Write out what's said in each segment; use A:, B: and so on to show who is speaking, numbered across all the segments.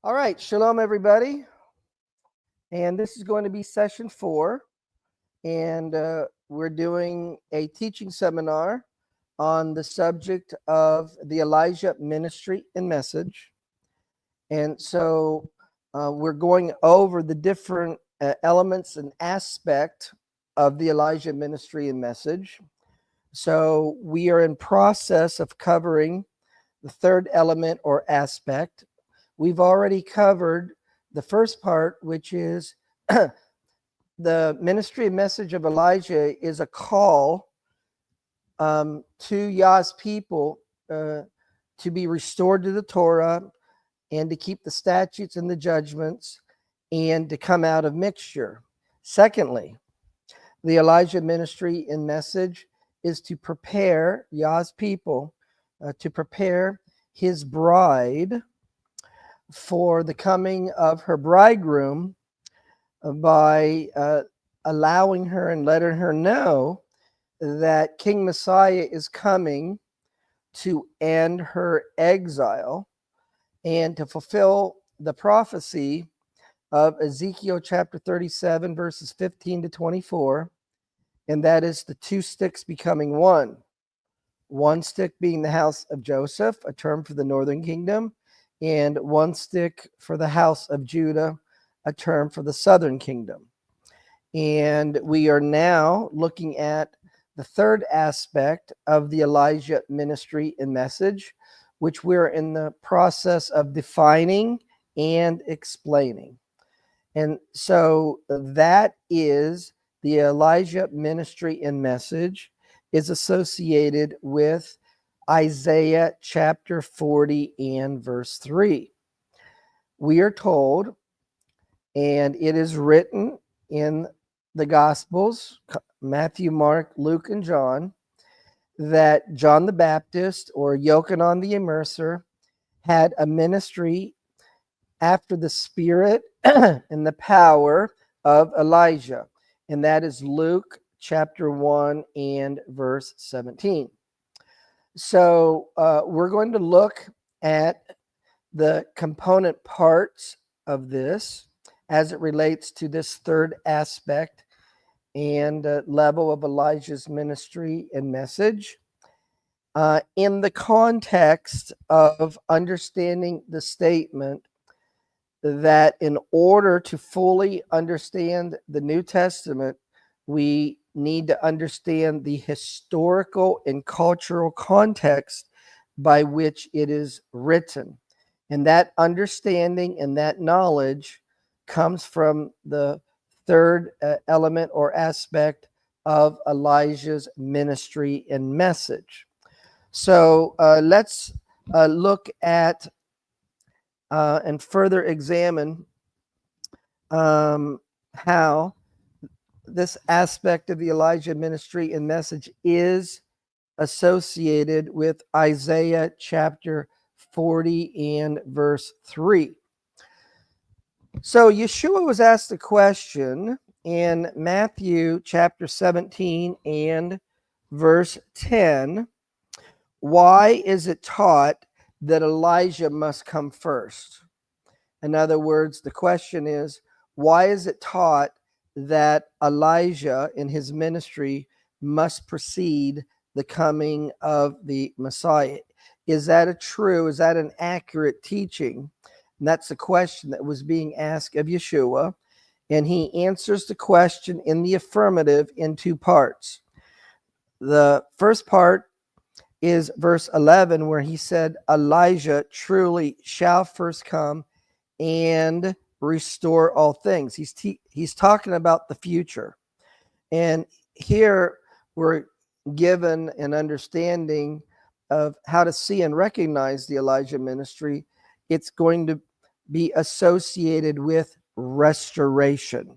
A: All right, shalom, everybody. And this is going to be session 4. And we're doing a teaching seminar on the subject of the Elijah ministry and message. And so we're going over the different elements and aspect of the Elijah ministry and message. So we are in process of covering the third element or aspect. We've already covered the first part, which is the ministry and message of Elijah is a call to Yah's people to be restored to the Torah and to keep the statutes and the judgments and to come out of mixture. Secondly, the Elijah ministry and message is to prepare Yah's people, to prepare his bride for the coming of her bridegroom by allowing her and letting her know that King Messiah is coming to end her exile and to fulfill the prophecy of Ezekiel chapter 37, verses 15 to 24, and that is the two sticks becoming one. One stick being the house of Joseph, a term for the northern kingdom, and one stick for the house of Judah, a term for the southern kingdom. And we are now looking at the third aspect of the Elijah ministry and message, which we're in the process of defining and explaining. And so that is the Elijah ministry and message is associated with Isaiah chapter 40 and verse 3. We are told, and it is written in the Gospels, Matthew, Mark, Luke, and John, that John the Baptist, or Yochanan the Immerser, had a ministry after the spirit and the power of Elijah. And that is Luke chapter 1 and verse 17. So we're going to look at the component parts of this as it relates to this third aspect and level of Elijah's ministry and message in the context of understanding the statement that in order to fully understand the New Testament, we need to understand the historical and cultural context by which it is written. And that understanding and that knowledge comes from the third element or aspect of Elijah's ministry and message. So let's look at and further examine how this aspect of the Elijah ministry and message is associated with Isaiah chapter 40 and verse 3. So Yeshua was asked a question in Matthew chapter 17 and verse 10. Why is it taught that Elijah must come first? In other words, the question is, why is it taught that Elijah in his ministry must precede the coming of the Messiah? Is that an accurate teaching? And that's the question that was being asked of Yeshua. And he answers the question in the affirmative in two parts. The first part is verse 11, where he said, Elijah truly shall first come and restore all things. He's talking about the future. And here we're given an understanding of how to see and recognize the Elijah ministry. It's going to be associated with restoration.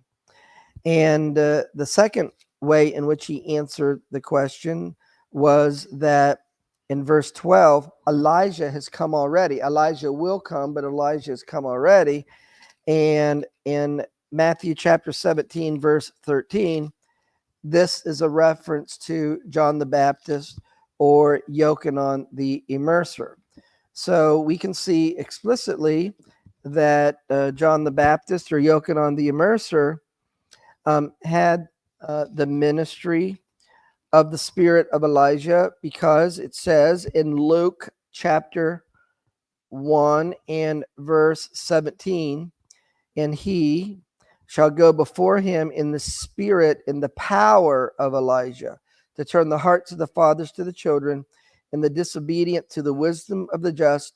A: And the second way in which he answered the question was that in verse 12, Elijah has come already. Elijah will come, but Elijah has come already. And in Matthew chapter 17, verse 13, this is a reference to John the Baptist or Yochanan the Immerser. So we can see explicitly that John the Baptist or Yochanan the Immerser had the ministry of the spirit of Elijah, because it says in Luke chapter 1 and verse 17, and he shall go before him in the spirit and the power of Elijah, to turn the hearts of the fathers to the children, and the disobedient to the wisdom of the just,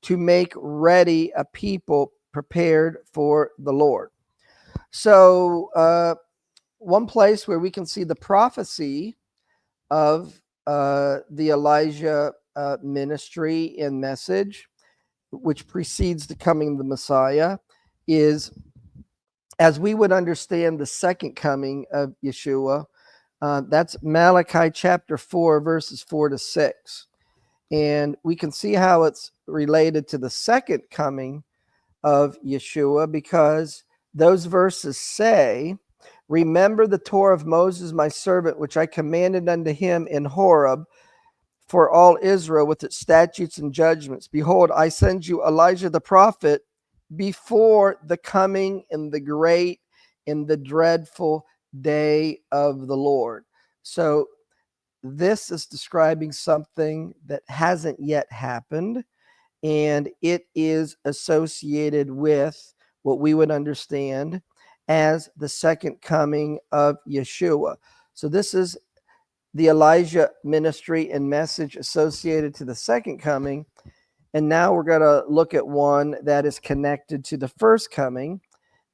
A: to make ready a people prepared for the Lord. So one place where we can see the prophecy of the Elijah ministry and message, which precedes the coming of the Messiah, is as we would understand the second coming of Yeshua. That's Malachi chapter 4, verses 4 to 6. And we can see how it's related to the second coming of Yeshua, because those verses say, remember the Torah of Moses, my servant, which I commanded unto him in Horeb for all Israel with its statutes and judgments. Behold, I send you Elijah the prophet before the coming and the great and the dreadful day of the Lord. So this is describing something that hasn't yet happened, and it is associated with what we would understand as the second coming of Yeshua. So this is the Elijah ministry and message associated to the second coming. And now we're going to look at one that is connected to the first coming,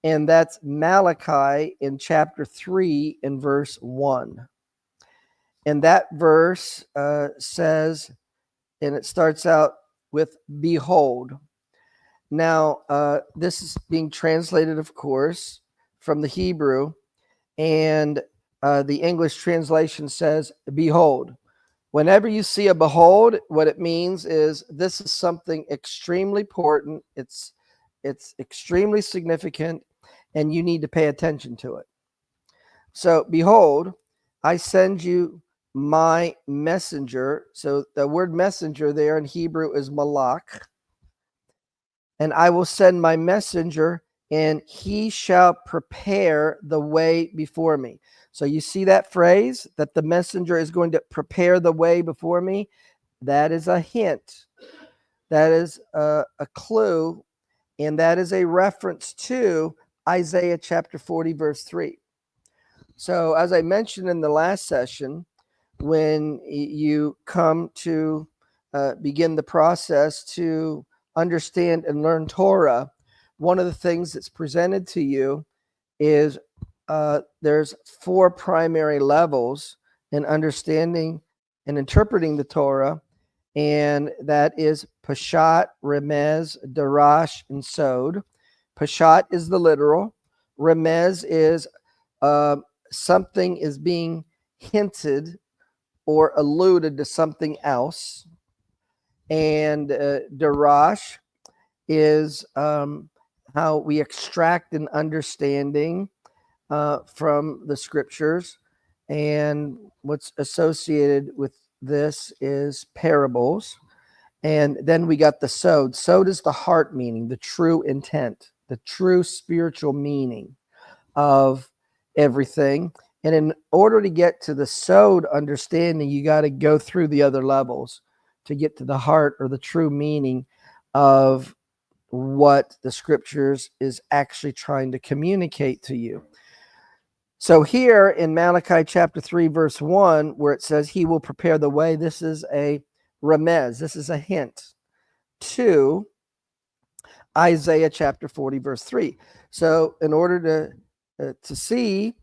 A: and that's Malachi in chapter 3 in verse 1. And that verse says, and it starts out with, behold. Now, this is being translated, of course, from the Hebrew, and the English translation says, behold. Whenever you see a behold, what it means is this is something extremely important. It's extremely significant, and you need to pay attention to it. So, behold, I send you my messenger. So the word messenger there in Hebrew is malach. And I will send my messenger, and he shall prepare the way before me. So you see that phrase, that the messenger is going to prepare the way before me? That is a hint. That is a clue, and that is a reference to Isaiah chapter 40, verse 3. So as I mentioned in the last session, when you come to begin the process to understand and learn Torah, one of the things that's presented to you is there's 4 primary levels in understanding and interpreting the Torah, and that is Peshat, Remez, Darash, and Sod. Peshat is the literal. Remez is something is being hinted or alluded to something else. And Darash is how we extract an understanding from the scriptures. And what's associated with this is parables. And then we got the Sod. Sod is the heart meaning, the true intent, the true spiritual meaning of everything. And in order to get to the Sod understanding, you got to go through the other levels to get to the heart or the true meaning of what the scriptures is actually trying to communicate to you. So here in Malachi chapter 3, verse 1, where it says he will prepare the way, this is a remez, this is a hint to Isaiah chapter 40, verse 3. So in order to see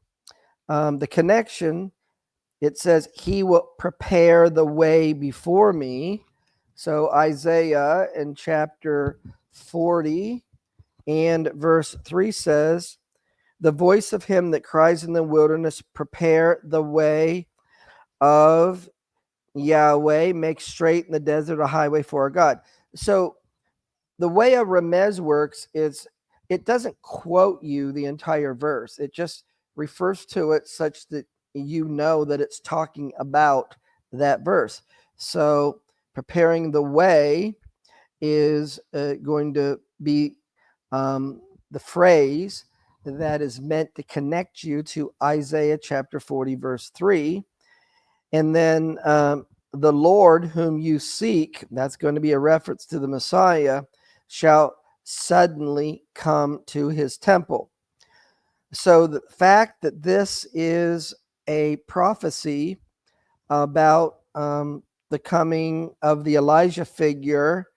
A: the connection, it says he will prepare the way before me. So Isaiah in chapter 40 and verse 3 says, the voice of him that cries in the wilderness, prepare the way of Yahweh, make straight in the desert a highway for our God. So the way a remez works is it doesn't quote you the entire verse. It just refers to it such that you know that it's talking about that verse. So preparing the way is going to be the phrase that is meant to connect you to Isaiah chapter 40, verse 3. And then the Lord whom you seek, that's going to be a reference to the Messiah, shall suddenly come to his temple. So the fact that this is a prophecy about the coming of the Elijah figure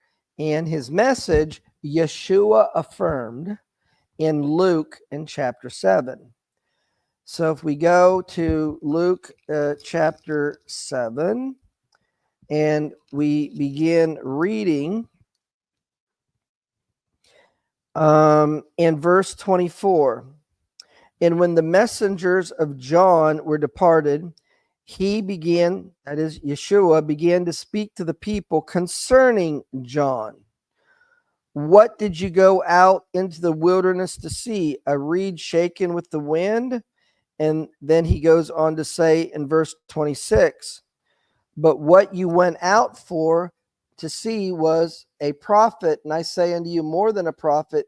A: and his message, Yeshua affirmed in Luke in chapter 7. So if we go to Luke chapter 7 and we begin reading in verse 24. And when the messengers of John were departed, he began, that is, Yeshua, began to speak to the people concerning John. What did you go out into the wilderness to see? A reed shaken with the wind? And then he goes on to say in verse 26, but what you went out for to see was a prophet, and I say unto you more than a prophet,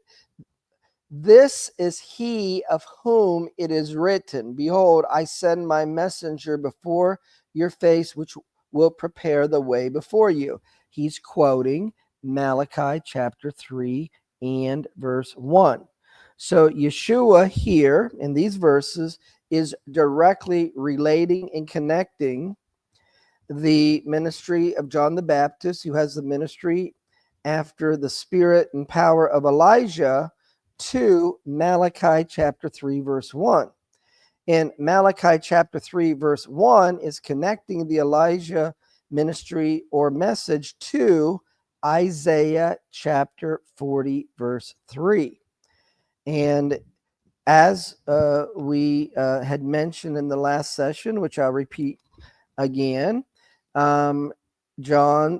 A: this is he of whom it is written, behold, I send my messenger before your face, which will prepare the way before you. He's quoting Malachi chapter 3 and verse 1. So Yeshua here in these verses is directly relating and connecting the ministry of John the Baptist, who has the ministry after the spirit and power of Elijah, to Malachi chapter 3, verse 1. And Malachi chapter 3, verse 1 is connecting the Elijah ministry or message to Isaiah chapter 40, verse 3. And as we had mentioned in the last session, which I'll repeat again, John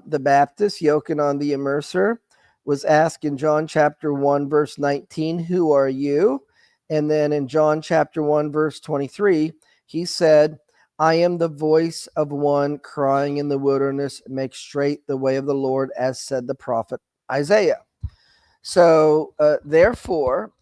A: the Baptist, Yochanan the Immerser, was asked in John chapter 1, verse 19, who are you? And then in John chapter 1, verse 23, he said, I am the voice of one crying in the wilderness, make straight the way of the Lord, as said the prophet Isaiah. So therefore,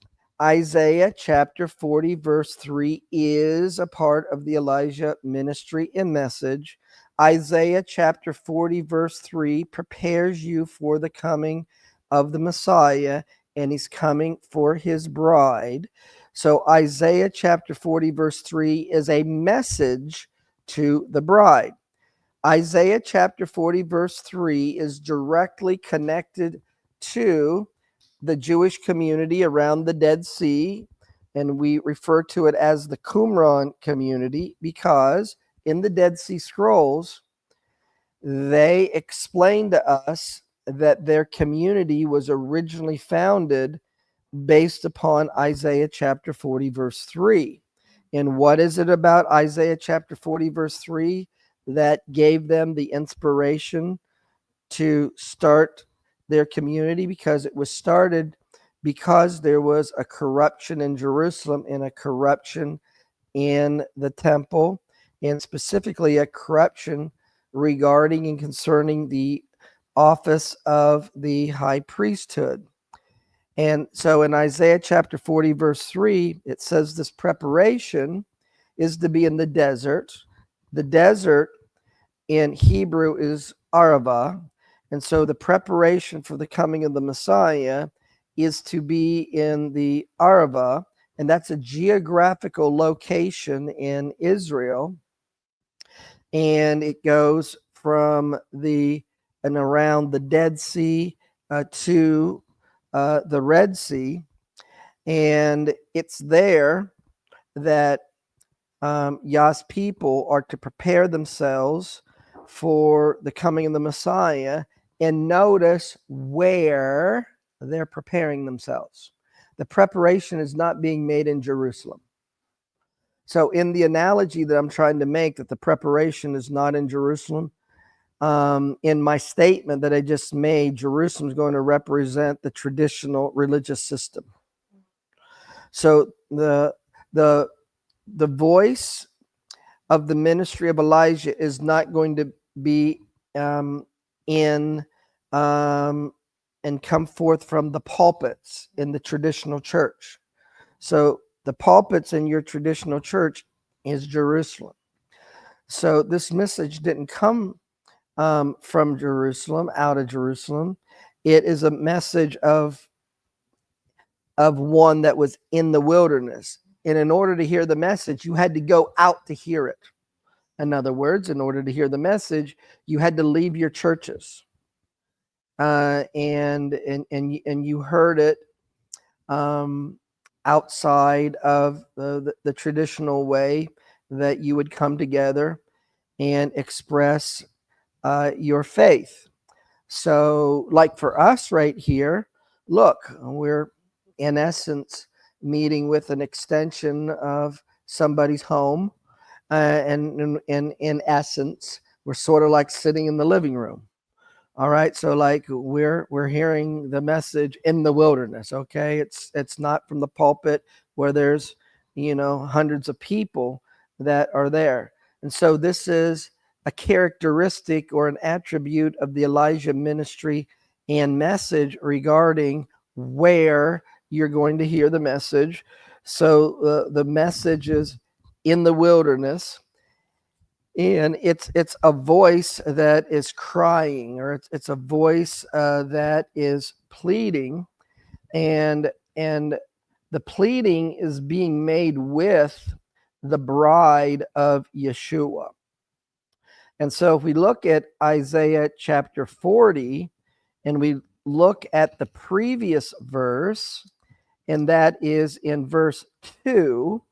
A: Isaiah chapter 40, verse 3 is a part of the Elijah ministry and message. Isaiah chapter 40, verse 3 prepares you for the coming of the Messiah, and he's coming for his bride. So Isaiah chapter 40, verse 3 is a message to the bride. Isaiah chapter 40, verse 3 is directly connected to the Jewish community around the Dead Sea, and we refer to it as the Qumran community because in the Dead Sea Scrolls, they explain to us that their community was originally founded based upon Isaiah chapter 40, verse 3. And what is it about Isaiah chapter 40, verse 3 that gave them the inspiration to start their community? Because it was started because there was a corruption in Jerusalem and a corruption in the temple, and specifically a corruption regarding and concerning the office of the high priesthood. And so in Isaiah chapter 40, verse 3, it says this preparation is to be in the desert. The desert in Hebrew is Arava. And so the preparation for the coming of the Messiah is to be in the Arava, and that's a geographical location in Israel. And it goes from the and around the Dead Sea to the Red Sea. And it's there that Yah's people are to prepare themselves for the coming of the Messiah. And notice where they're preparing themselves. The preparation is not being made in Jerusalem. So in the analogy that I'm trying to make, that the preparation is not in Jerusalem, in my statement that I just made, Jerusalem is going to represent the traditional religious system. So the voice of the ministry of Elijah is not going to be in and come forth from the pulpits in the traditional church. So the pulpits in your traditional church is Jerusalem. So this message didn't come from Jerusalem, out of Jerusalem. It is a message of one that was in the wilderness. And in order to hear the message, you had to go out to hear it. In other words, in order to hear the message, you had to leave your churches. And you heard it outside of the traditional way that you would come together and express your faith. So, like for us right here, look, we're in essence meeting with an extension of somebody's home. And in essence, we're sort of like sitting in the living room. All right, so like we're hearing the message in the wilderness. Okay, it's not from the pulpit where there's hundreds of people that are there. And so this is a characteristic or an attribute of the Elijah ministry and message regarding where you're going to hear the message. So the message is in the wilderness, and it's a voice that is crying, or it's a voice that is pleading, and the pleading is being made with the bride of Yeshua. And so if we look at Isaiah chapter 40 and we look at the previous verse, and that is in verse 2,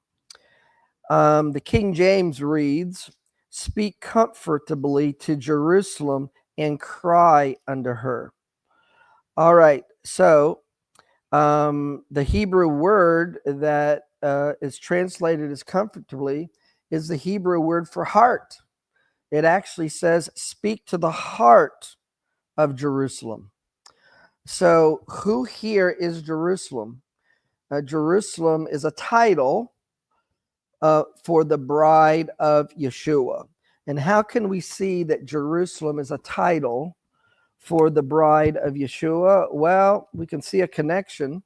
A: the King James reads, "Speak comfortably to Jerusalem and cry unto her." All right, so the Hebrew word that is translated as comfortably is the Hebrew word for heart. It actually says, "Speak to the heart of Jerusalem." So who here is Jerusalem? Jerusalem is a title for the bride of Yeshua. And how can we see that Jerusalem is a title for the bride of Yeshua? Well, we can see a connection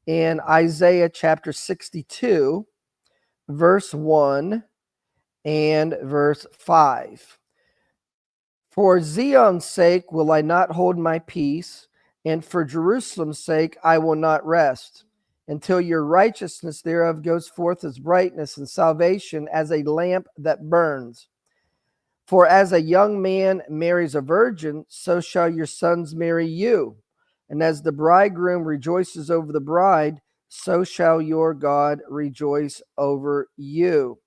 A: in Isaiah chapter 62, verse 1 and verse 5. "For Zion's sake will I not hold my peace, and for Jerusalem's sake I will not rest, until your righteousness thereof goes forth as brightness, and salvation as a lamp that burns. For as a young man marries a virgin, so shall your sons marry you. And as the bridegroom rejoices over the bride, so shall your God rejoice over you."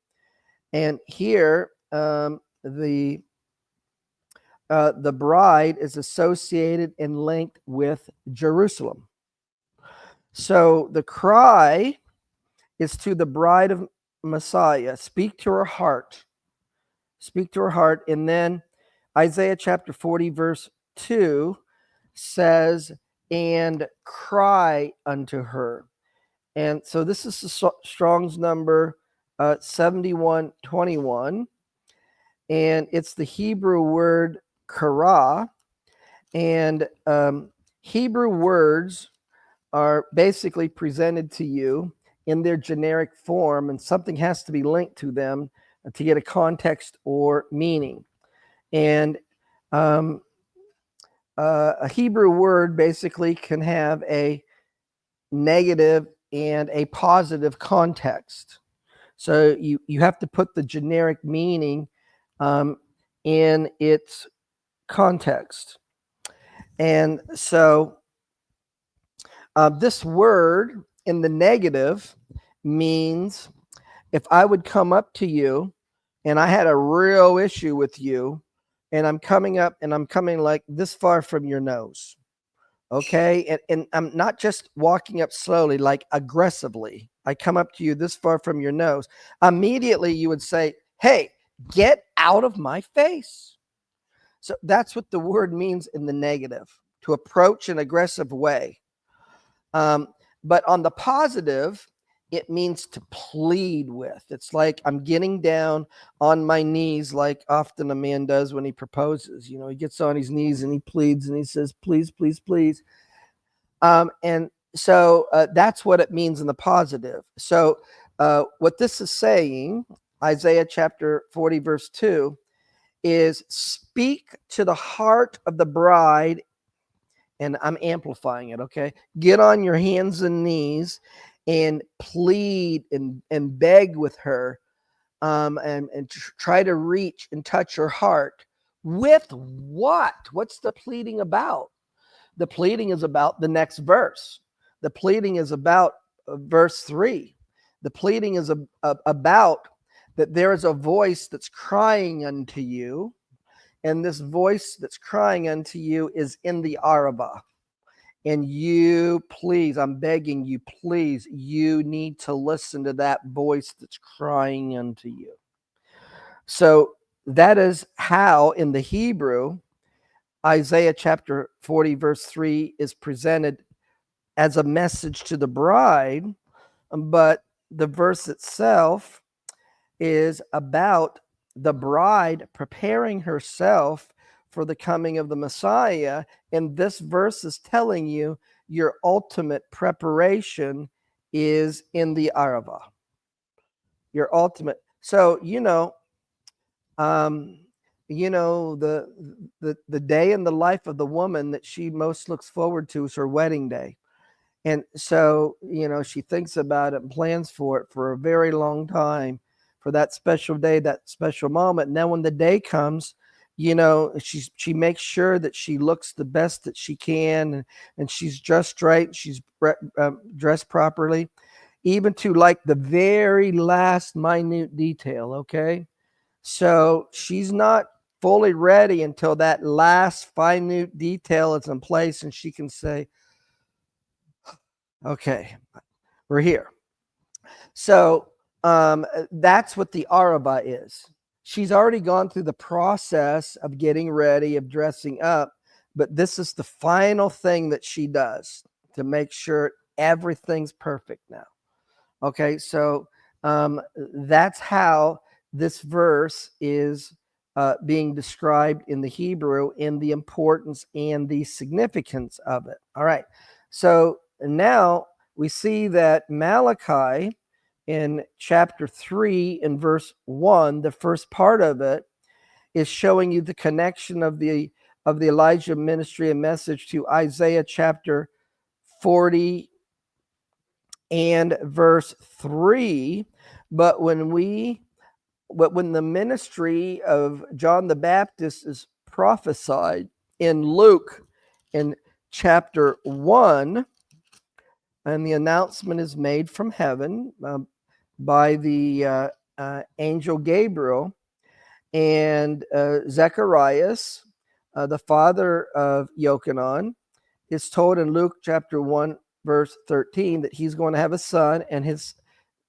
A: And here, the bride is associated and linked with Jerusalem. So the cry is to the bride of Messiah. Speak to her heart. Speak to her heart. And then Isaiah chapter 40, verse 2 says, "And cry unto her." And so this is the Strong's number 7121. And it's the Hebrew word kara. And Hebrew words are basically presented to you in their generic form, and something has to be linked to them to get a context or meaning. And a Hebrew word basically can have a negative and a positive context. So you have to put the generic meaning in its context. And so this word in the negative means if I would come up to you and I had a real issue with you, and I'm coming up and I'm coming like this far from your nose. Okay. And I'm not just walking up slowly, like aggressively. I come up to you this far from your nose. Immediately you would say, "Hey, get out of my face." So that's what the word means in the negative, to approach an aggressive way. But on the positive, it means to plead with. It's like I'm getting down on my knees, like often a man does when he proposes. He gets on his knees and he pleads and he says, "Please, please, please." And so that's what it means in the positive. So what this is saying, Isaiah chapter 40, verse 2, is speak to the heart of the bride, and I'm amplifying it, okay? Get on your hands and knees and plead and beg with her, and try to reach and touch her heart. With what? What's the pleading about? The pleading is about the next verse. The pleading is about verse 3. The pleading is about that there is a voice that's crying unto you, and this voice that's crying unto you is in the Arabah. And you, please, I'm begging you, please, you need to listen to that voice that's crying unto you. So that is how, in the Hebrew, Isaiah chapter 40, verse 3 is presented as a message to the bride, but the verse itself is about the bride preparing herself for the coming of the Messiah. And this verse is telling you your ultimate preparation is in the Arava. Your ultimate. So, the day in the life of the woman that she most looks forward to is her wedding day. And so, she thinks about it and plans for it for a very long time, for that special day, that special moment. And then when the day comes, she makes sure that she looks the best that she can, and she's dressed right, she's dressed properly, even to like the very last minute detail, okay? So she's not fully ready until that last minute detail is in place, and she can say, okay, we're here. So that's what the Araba is. She's already gone through the process of getting ready, of dressing up, but this is the final thing that she does to make sure everything's perfect now. Okay, so that's how this verse is being described in the Hebrew, in the importance and the significance of it. All right, so now we see that Malachi in chapter 3 in verse 1, the first part of it is showing you the connection of the Elijah ministry and message to Isaiah chapter 40 and verse 3. But when the ministry of John the Baptist is prophesied in Luke in chapter 1, and the announcement is made from heaven by the angel Gabriel, and Zacharias, the father of Yochanan, is told in Luke chapter 1 verse 13 that he's going to have a son, and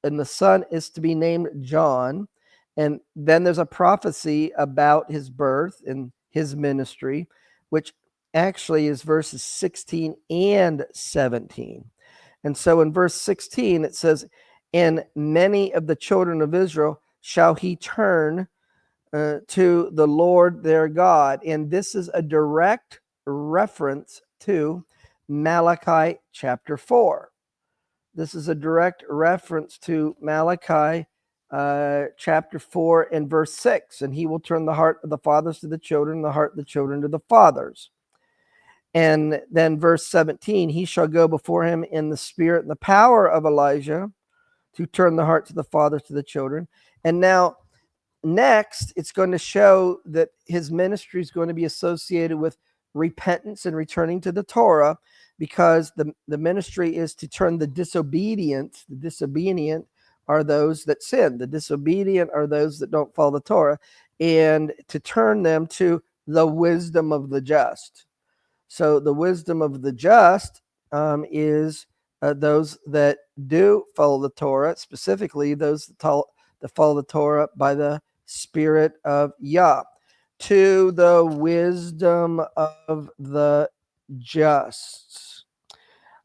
A: the son is to be named John. And then there's a prophecy about his birth and his ministry, which actually is verses 16 and 17. And so in verse 16 it says, "And many of the children of Israel shall he turn to the Lord their God." And this is a direct reference to Malachi chapter 4. This is a direct reference to Malachi chapter 4 and verse 6. "And he will turn the heart of the fathers to the children, the heart of the children to the fathers." And then verse 17, "He shall go before him in the spirit and the power of Elijah to turn the heart to the fathers to the children." And now next, it's going to show that his ministry is going to be associated with repentance and returning to the Torah, because the ministry is to turn the disobedient. The disobedient are those that sin. The disobedient are those that don't follow the Torah, and to turn them to the wisdom of the just. So the wisdom of the just is those that do follow the Torah, specifically those that follow the Torah by the Spirit of Yah, to the wisdom of the just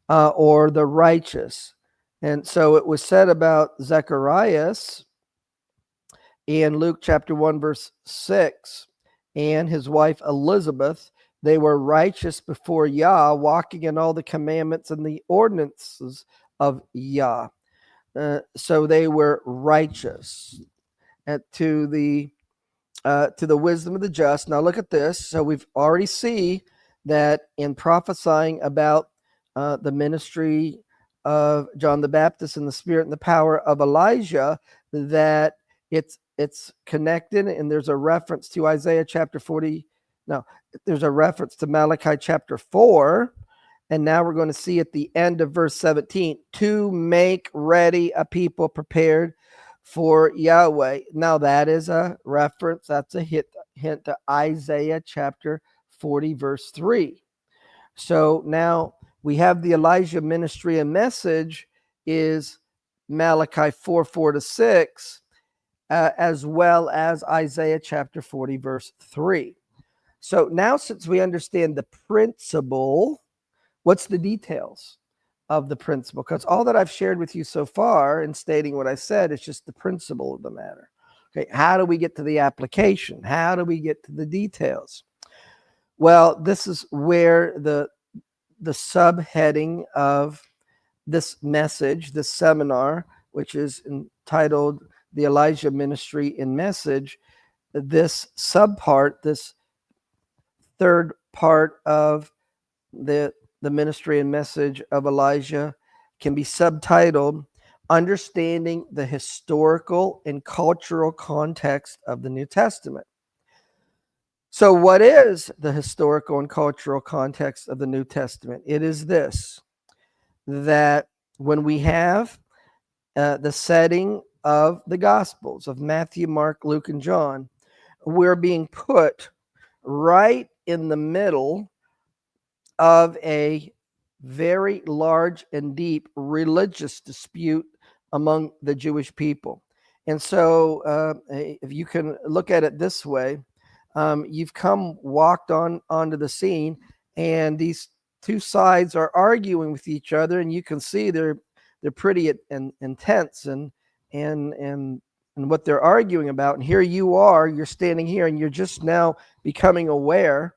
A: or the righteous. And so it was said about Zacharias in Luke chapter 1 verse 6, and his wife Elizabeth, They were righteous before Yah, walking in all the commandments and the ordinances of Yah. So they were righteous to the wisdom of the just. Now look at this. So we've already see that in prophesying about the ministry of John the Baptist and the spirit and the power of Elijah, that it's connected, and there's a reference to Isaiah chapter 40. No, there's a reference to Malachi chapter 4. And now we're going to see at the end of verse 17, to make ready a people prepared for Yahweh. Now that is a reference, that's a hint to Isaiah chapter 40, verse 3. So now we have the Elijah ministry and message is Malachi 4, 4-6, as well as Isaiah chapter 40, verse 3. So now since we understand the principle, what's the details of the principle? Because all that I've shared with you so far in stating what I said is just the principle of the matter. Okay, how do we get to the application? How do we get to the details? Well, this is where the subheading of this message, this seminar, which is entitled The Elijah Ministry and Message, this subpart, this third part of the ministry and message of Elijah can be subtitled Understanding the Historical and Cultural Context of the New Testament. So what is the historical and cultural context of the New Testament? It is this, that when we have the setting of the Gospels of Matthew, Mark, Luke, and John, we're being put right in the middle of a very large and deep religious dispute among the Jewish people. And so if you can look at it this way, you've walked onto the scene, and these two sides are arguing with each other, and you can see they're pretty intense and what they're arguing about. And here you are, you're standing here, and you're just now becoming aware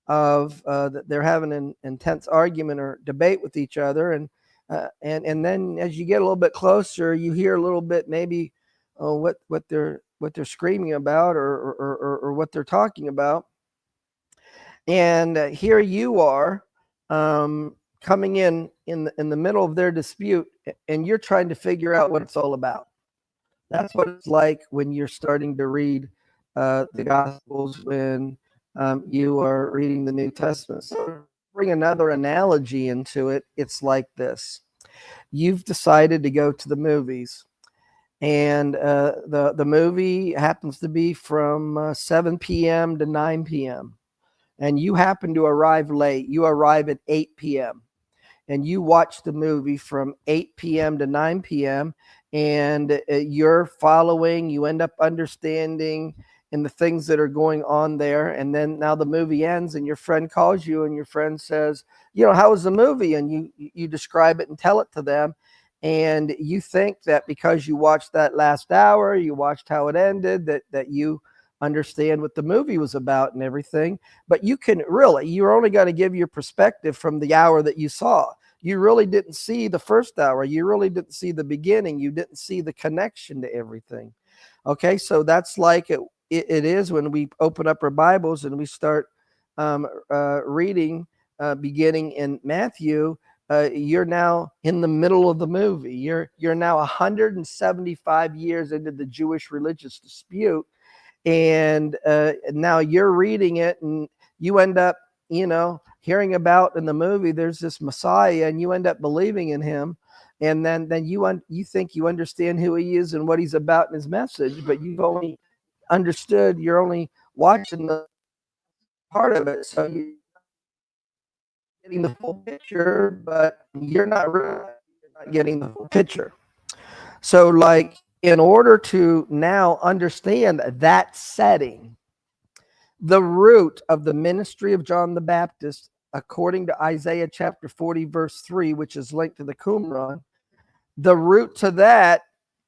A: of that they're having an intense argument or debate with each other, and then as you get a little bit closer, you hear a little bit maybe what they're screaming about or what they're talking about, and here you are coming in the middle of their dispute, and you're trying to figure out what it's all about. That's what it's like when you're starting to read the Gospels, when you are reading the New Testament. So bring another analogy into it. It's like this. You've decided to go to the movies, and the movie happens to be from 7 p.m. to 9 p.m. And you happen to arrive late. You arrive at 8 p.m. and you watch the movie from 8 p.m. to 9 p.m. and you're following, you end up understanding in the things that are going on there. And then now the movie ends and your friend calls you and your friend says, how was the movie? And you describe it and tell it to them. And you think that because you watched that last hour, you watched how it ended, that you understand what the movie was about and everything. But you're only going to give your perspective from the hour that you saw. You really didn't see the first hour. You really didn't see the beginning. You didn't see the connection to everything. Okay, so that's like it is when we open up our Bibles and we start reading, beginning in Matthew. You're now in the middle of the movie. You're now 175 years into the Jewish religious dispute, and now you're reading it, and you end up, hearing about in the movie there's this Messiah, and you end up believing in him, and then you think you understand who he is and what he's about in his message, but you're only watching the part of it, so you're getting the full picture, but you're not getting the full picture. So like, in order to now understand that setting, the root of the ministry of John the Baptist, according to Isaiah chapter 40, verse 3, which is linked to the Qumran, the root to that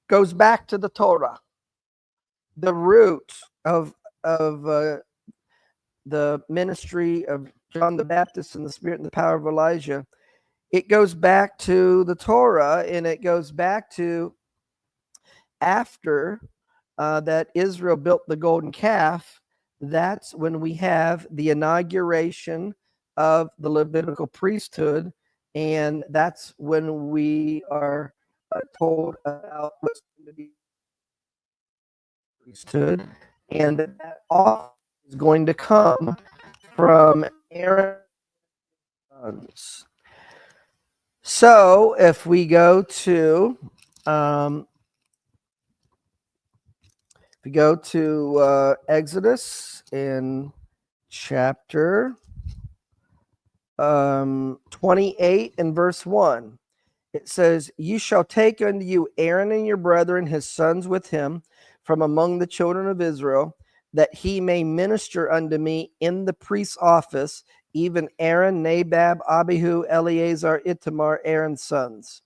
A: goes back to the Torah. The root of the ministry of John the Baptist and the spirit and the power of Elijah, it goes back to the Torah, and it goes back to after that Israel built the golden calf. That's when we have the inauguration of the Levitical priesthood, and that's when we are told about what's going to be priesthood, and that office is going to come from Aaron's sons. So if we go to Exodus in chapter 28 and verse 1, it says, "You shall take unto you Aaron and your brethren, his sons with him, from among the children of Israel, that he may minister unto me in the priest's office, even Aaron, Nadab, Abihu, Eleazar, Ithamar, Aaron's sons."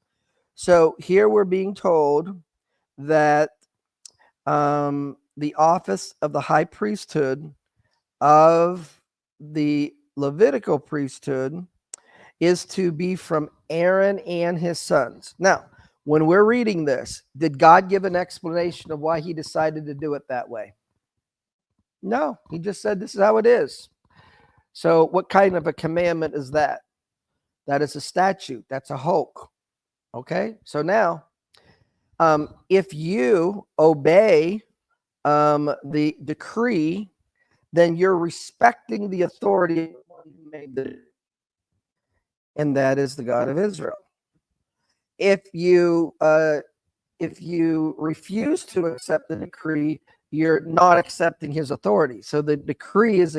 A: So here we're being told that the office of the high priesthood of the Levitical priesthood is to be from Aaron and his sons. Now, when we're reading this, did God give an explanation of why he decided to do it that way? No, he just said this is how it is. So what kind of a commandment is that? That is a statute. That's a hoke. Okay, so now if you obey the decree, then you're respecting the authority of the one who made the decree, and that is the God of Israel. If you refuse to accept the decree, you're not accepting his authority. So the decree is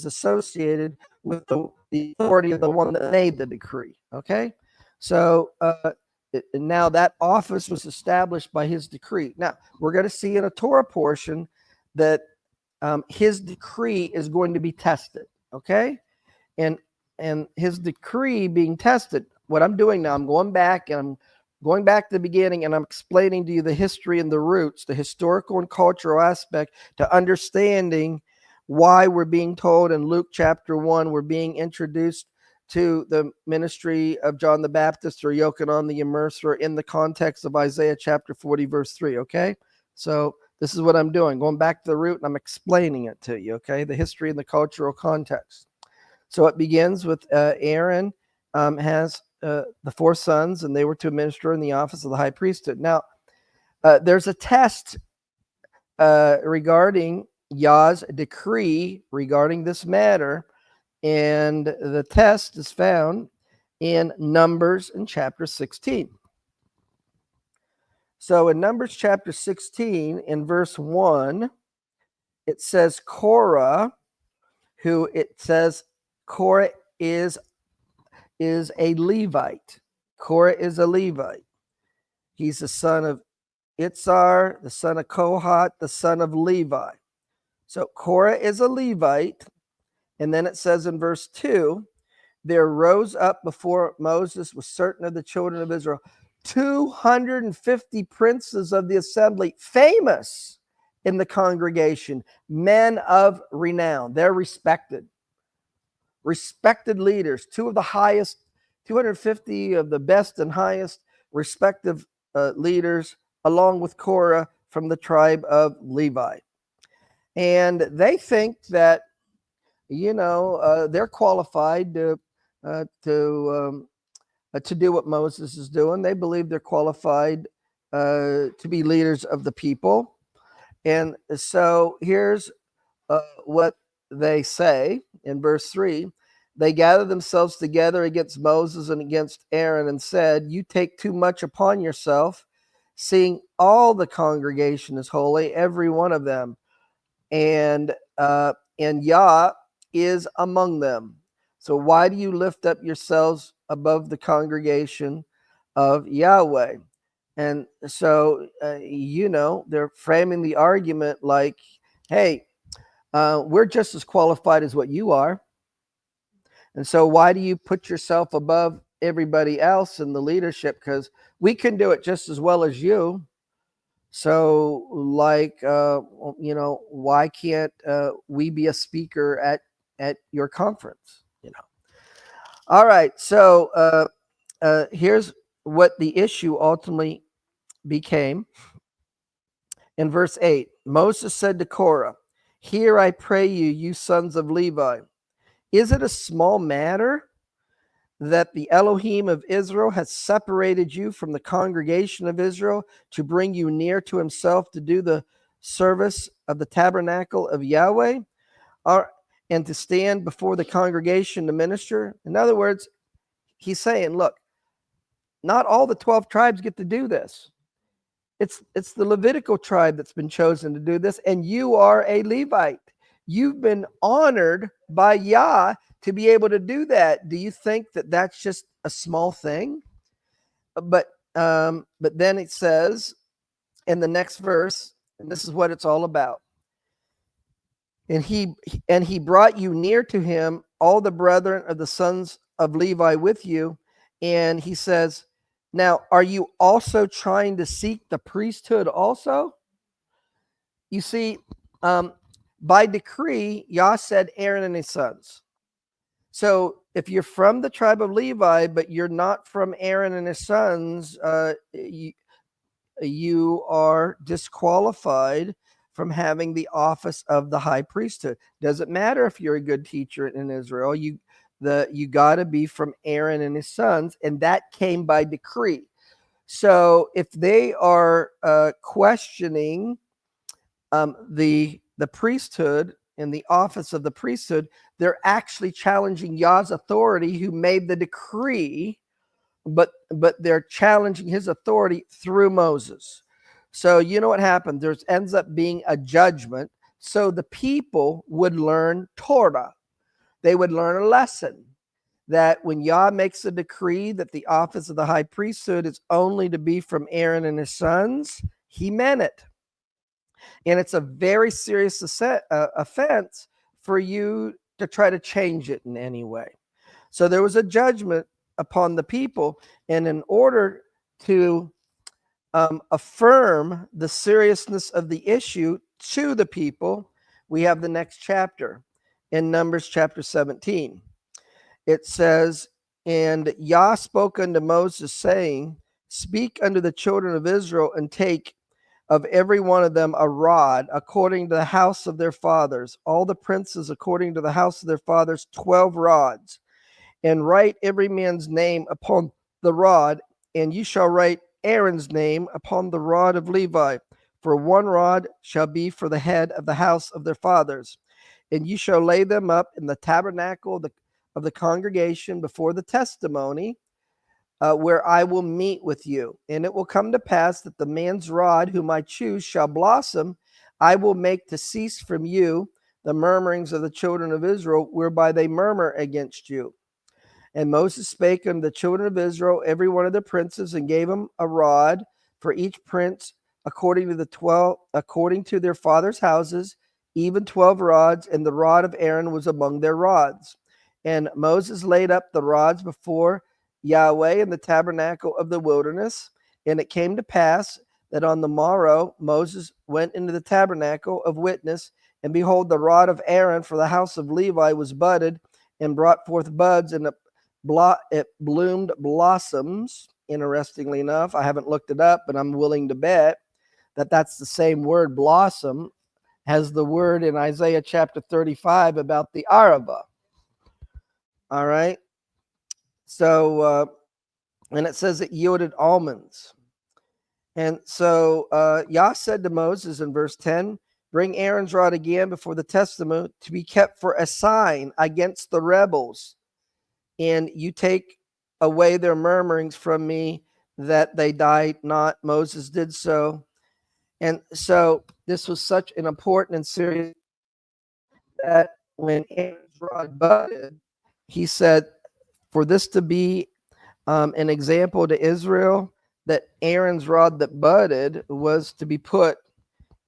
A: associated with the authority of the one that made the decree. Okay, so now that office was established by his decree. Now we're going to see in a Torah portion that his decree is going to be tested. Okay, and his decree being tested. What I'm doing now, I'm going back to the beginning, and I'm explaining to you the history and the roots, the historical and cultural aspect, to understanding why we're being told in Luke chapter 1, we're being introduced to the ministry of John the Baptist or Yochanan the Immerser in the context of Isaiah chapter 40, verse 3, okay? So this is what I'm doing, going back to the root, and I'm explaining it to you, okay? The history and the cultural context. So it begins with Aaron has the 4 sons, and they were to minister in the office of the high priesthood. Now, there's a test regarding Yah's decree regarding this matter, and the test is found in Numbers in chapter 16. So in Numbers chapter 16, in verse 1, it says Korah, Korah is a Levite. Korah is a Levite. He's the son of Itzar, the son of Kohath, the son of Levi. So Korah is a Levite. And then it says in verse 2, there rose up before Moses with certain of the children of Israel 250 princes of the assembly, famous in the congregation, men of renown. They're respected leaders, 250 of the best and highest respective leaders, along with Korah from the tribe of Levi. And they think that, they're qualified to do what Moses is doing. They believe they're qualified to be leaders of the people. And so here's what they say in verse 3. They gathered themselves together against Moses and against Aaron and said, "You take too much upon yourself, seeing all the congregation is holy, every one of them. And Yah is among them. So why do you lift up yourselves above the congregation of Yahweh?" And so, they're framing the argument like, hey, we're just as qualified as what you are. And so why do you put yourself above everybody else in the leadership? Because we can do it just as well as you. So, like, why can't we be a speaker at your conference? All right. So here's what the issue ultimately became. In verse 8, Moses said to Korah, "Hear, I pray you, you sons of Levi, is it a small matter that the Elohiym of Israel has separated you from the congregation of Israel to bring you near to himself to do the service of the tabernacle of Yahweh, and to stand before the congregation to minister?" In other words, he's saying, look, not all the 12 tribes get to do this. It's the Levitical tribe that's been chosen to do this, and you are a Levite. You've been honored by Yah to be able to do that. Do you think that that's just a small thing? But then it says in the next verse, and this is what it's all about. And he brought you near to him, all the brethren of the sons of Levi with you. And he says, now, are you also trying to seek the priesthood also? You see, by decree, Yah said Aaron and his sons. So if you're from the tribe of Levi, but you're not from Aaron and his sons, you are disqualified from having the office of the high priesthood. Doesn't matter if you're a good teacher in Israel. You got to be from Aaron and his sons, and that came by decree. So if they are questioning the priesthood and the office of the priesthood, they're actually challenging Yah's authority, who made the decree, but they're challenging his authority through Moses. So you know what happened? There ends up being a judgment. So the people would learn Torah. They would learn a lesson that when Yah makes a decree that the office of the high priesthood is only to be from Aaron and his sons, he meant it. And it's a very serious offense for you to try to change it in any way. So there was a judgment upon the people. And in order to affirm the seriousness of the issue to the people, we have the next chapter in Numbers chapter 17. It says, and Yah spoke unto Moses, saying, speak unto the children of Israel, and take of every one of them a rod, according to the house of their fathers, all the princes according to the house of their fathers, 12 rods, and write every man's name upon the rod, and you shall write Aaron's name upon the rod of Levi, for one rod shall be for the head of the house of their fathers. And you shall lay them up in the tabernacle of the congregation before the testimony, where I will meet with you. And it will come to pass that the man's rod whom I choose shall blossom. I will make to cease from you the murmurings of the children of Israel, whereby they murmur against you. And Moses spake unto the children of Israel, every one of the princes, and gave them a rod for each prince according to their fathers' houses, even 12 rods, and the rod of Aaron was among their rods. And Moses laid up the rods before Yahweh in the tabernacle of the wilderness. And it came to pass that on the morrow Moses went into the tabernacle of witness, and behold, the rod of Aaron for the house of Levi was budded and brought forth buds, and it bloomed blossoms. Interestingly enough, I haven't looked it up, but I'm willing to bet that that's the same word, blossom, as the word in Isaiah chapter 35 about the Arava. All right. So, and it says it yielded almonds. And so Yah said to Moses in verse 10, bring Aaron's rod again before the testimony to be kept for a sign against the rebels. And you take away their murmurings from me, that they die not. Moses did so. And so this was such an important and serious that when Aaron's rod budded, he said, for this to be an example to Israel, that Aaron's rod that budded was to be put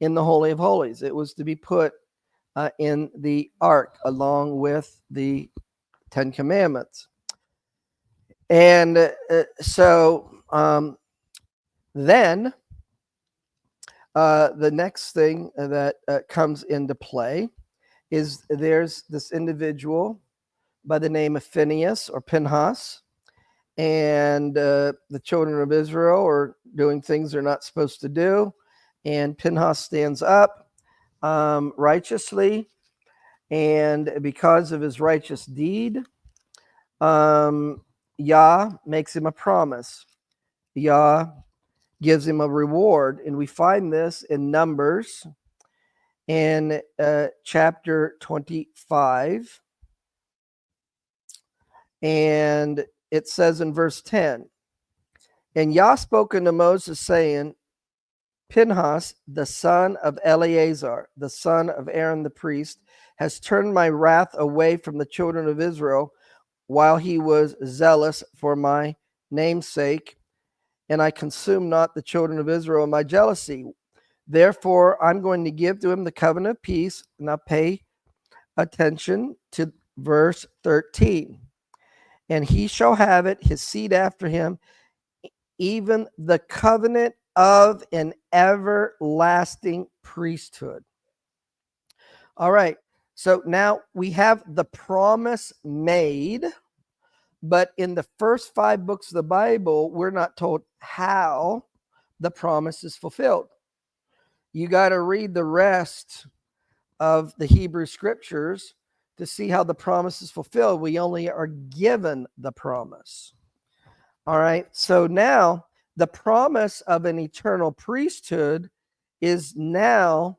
A: in the Holy of Holies. It was to be put in the ark along with the 10 Commandments. And so then The next thing that comes into play is there's this individual by the name of Phineas or Pinhas, and the children of Israel are doing things they're not supposed to do, and Pinhas stands up righteously, and because of his righteous deed, Yah makes him a promise. Yah gives him a reward, and we find this in Numbers in chapter 25, and it says in verse 10, and Yah spoke unto Moses, saying, Pinhas, the son of Eleazar, the son of Aaron the priest, has turned my wrath away from the children of Israel while he was zealous for my name's sake, and I consumed not the children of Israel in my jealousy. Therefore, I'm going to give to him the covenant of peace. Now pay attention to verse 13. And he shall have it, his seed after him, even the covenant of an everlasting priesthood. All right. So now we have the promise made, but in the first 5 books of the Bible, we're not told how the promise is fulfilled. You got to read the rest of the Hebrew scriptures to see how the promise is fulfilled. We only are given the promise. All right. So now the promise of an eternal priesthood is now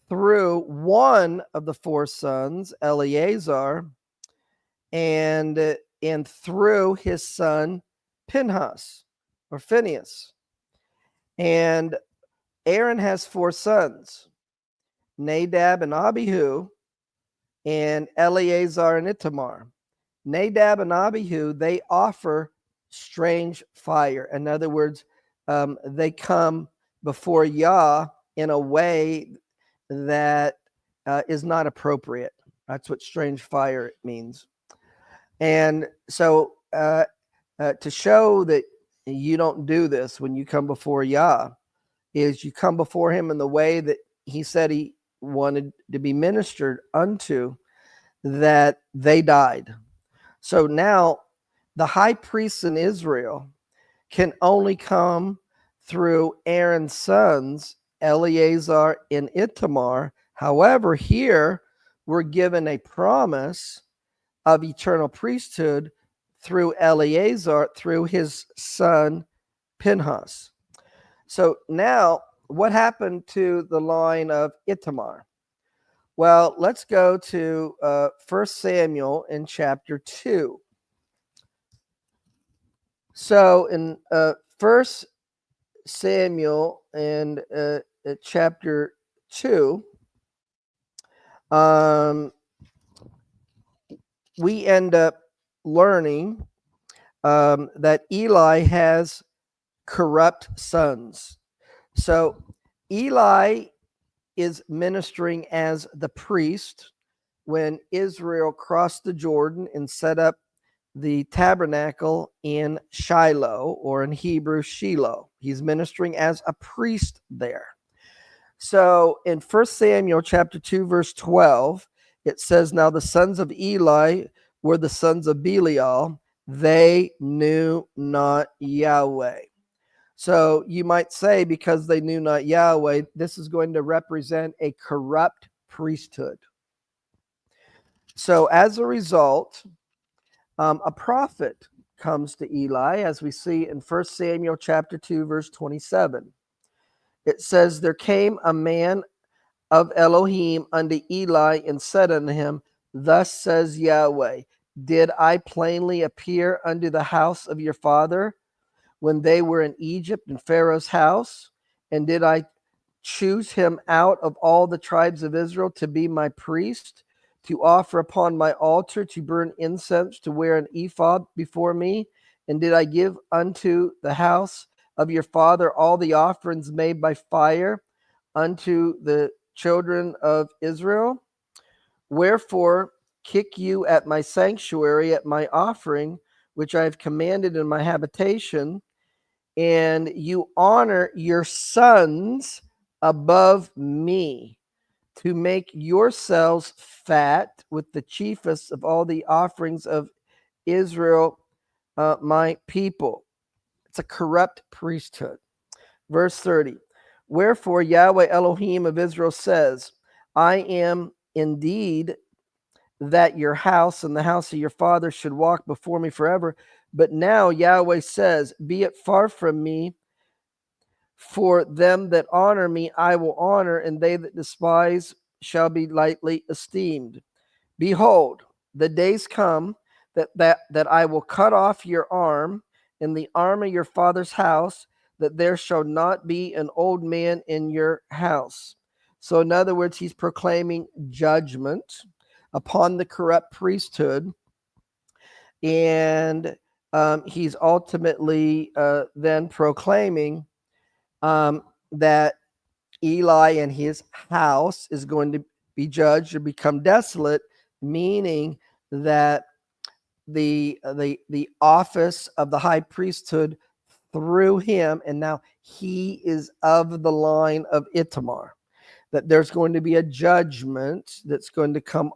A: through one of the 4 sons, Eleazar, and through his son Pinhas or Phineas. And Aaron has 4 sons, Nadab and Abihu, and Eleazar and Ithamar. Nadab and Abihu, they offer strange fire. In other words, they come before Yah in a way that is not appropriate. That's what strange fire means. And so to show that you don't do this when you come before Yah, is you come before him in the way that he said he wanted to be ministered unto, that they died. So now the high priests in Israel can only come through Aaron's sons, Eleazar and Ithamar. However, here we're given a promise of eternal priesthood through Eleazar, through his son Pinhas. So now, what happened to the line of Ithamar? Well, let's go to 1 Samuel in chapter 2. So in 1 Samuel in chapter 2, we end up learning that Eli has corrupt sons. So Eli is ministering as the priest when Israel crossed the Jordan and set up the tabernacle in Shiloh, or in Hebrew, Shiloh. He's ministering as a priest there. So in 1 Samuel chapter 2, verse 12, it says, now the sons of Eli were the sons of Belial. They knew not Yahweh. So you might say, because they knew not Yahweh, this is going to represent a corrupt priesthood. So as a result, a prophet comes to Eli, as we see in 1 Samuel chapter 2, verse 27. It says, there came a man of Elohiym unto Eli and said unto him, thus says Yahweh, did I plainly appear unto the house of your father when they were in Egypt in Pharaoh's house? And did I choose him out of all the tribes of Israel to be my priest, to offer upon my altar, to burn incense, to wear an ephod before me? And did I give unto the house of your father all the offerings made by fire unto the children of Israel? Wherefore kick you at my sanctuary, at my offering, which I have commanded in my habitation, and you honor your sons above me, to make yourselves fat with the chiefest of all the offerings of Israel, my people. It's a corrupt priesthood. Verse 30. Wherefore Yahweh Elohiym of Israel says, I am indeed that your house and the house of your father should walk before me forever. But now Yahweh says, be it far from me, for them that honor me I will honor, and they that despise shall be lightly esteemed. Behold, the days come that I will cut off your arm and the arm of your father's house, that there shall not be an old man in your house. So in other words, he's proclaiming judgment upon the corrupt priesthood, and he's ultimately then proclaiming that Eli and his house is going to be judged or become desolate, meaning that the office of the high priesthood through him, and now he is of the line of Ithamar, that there's going to be a judgment that's going to come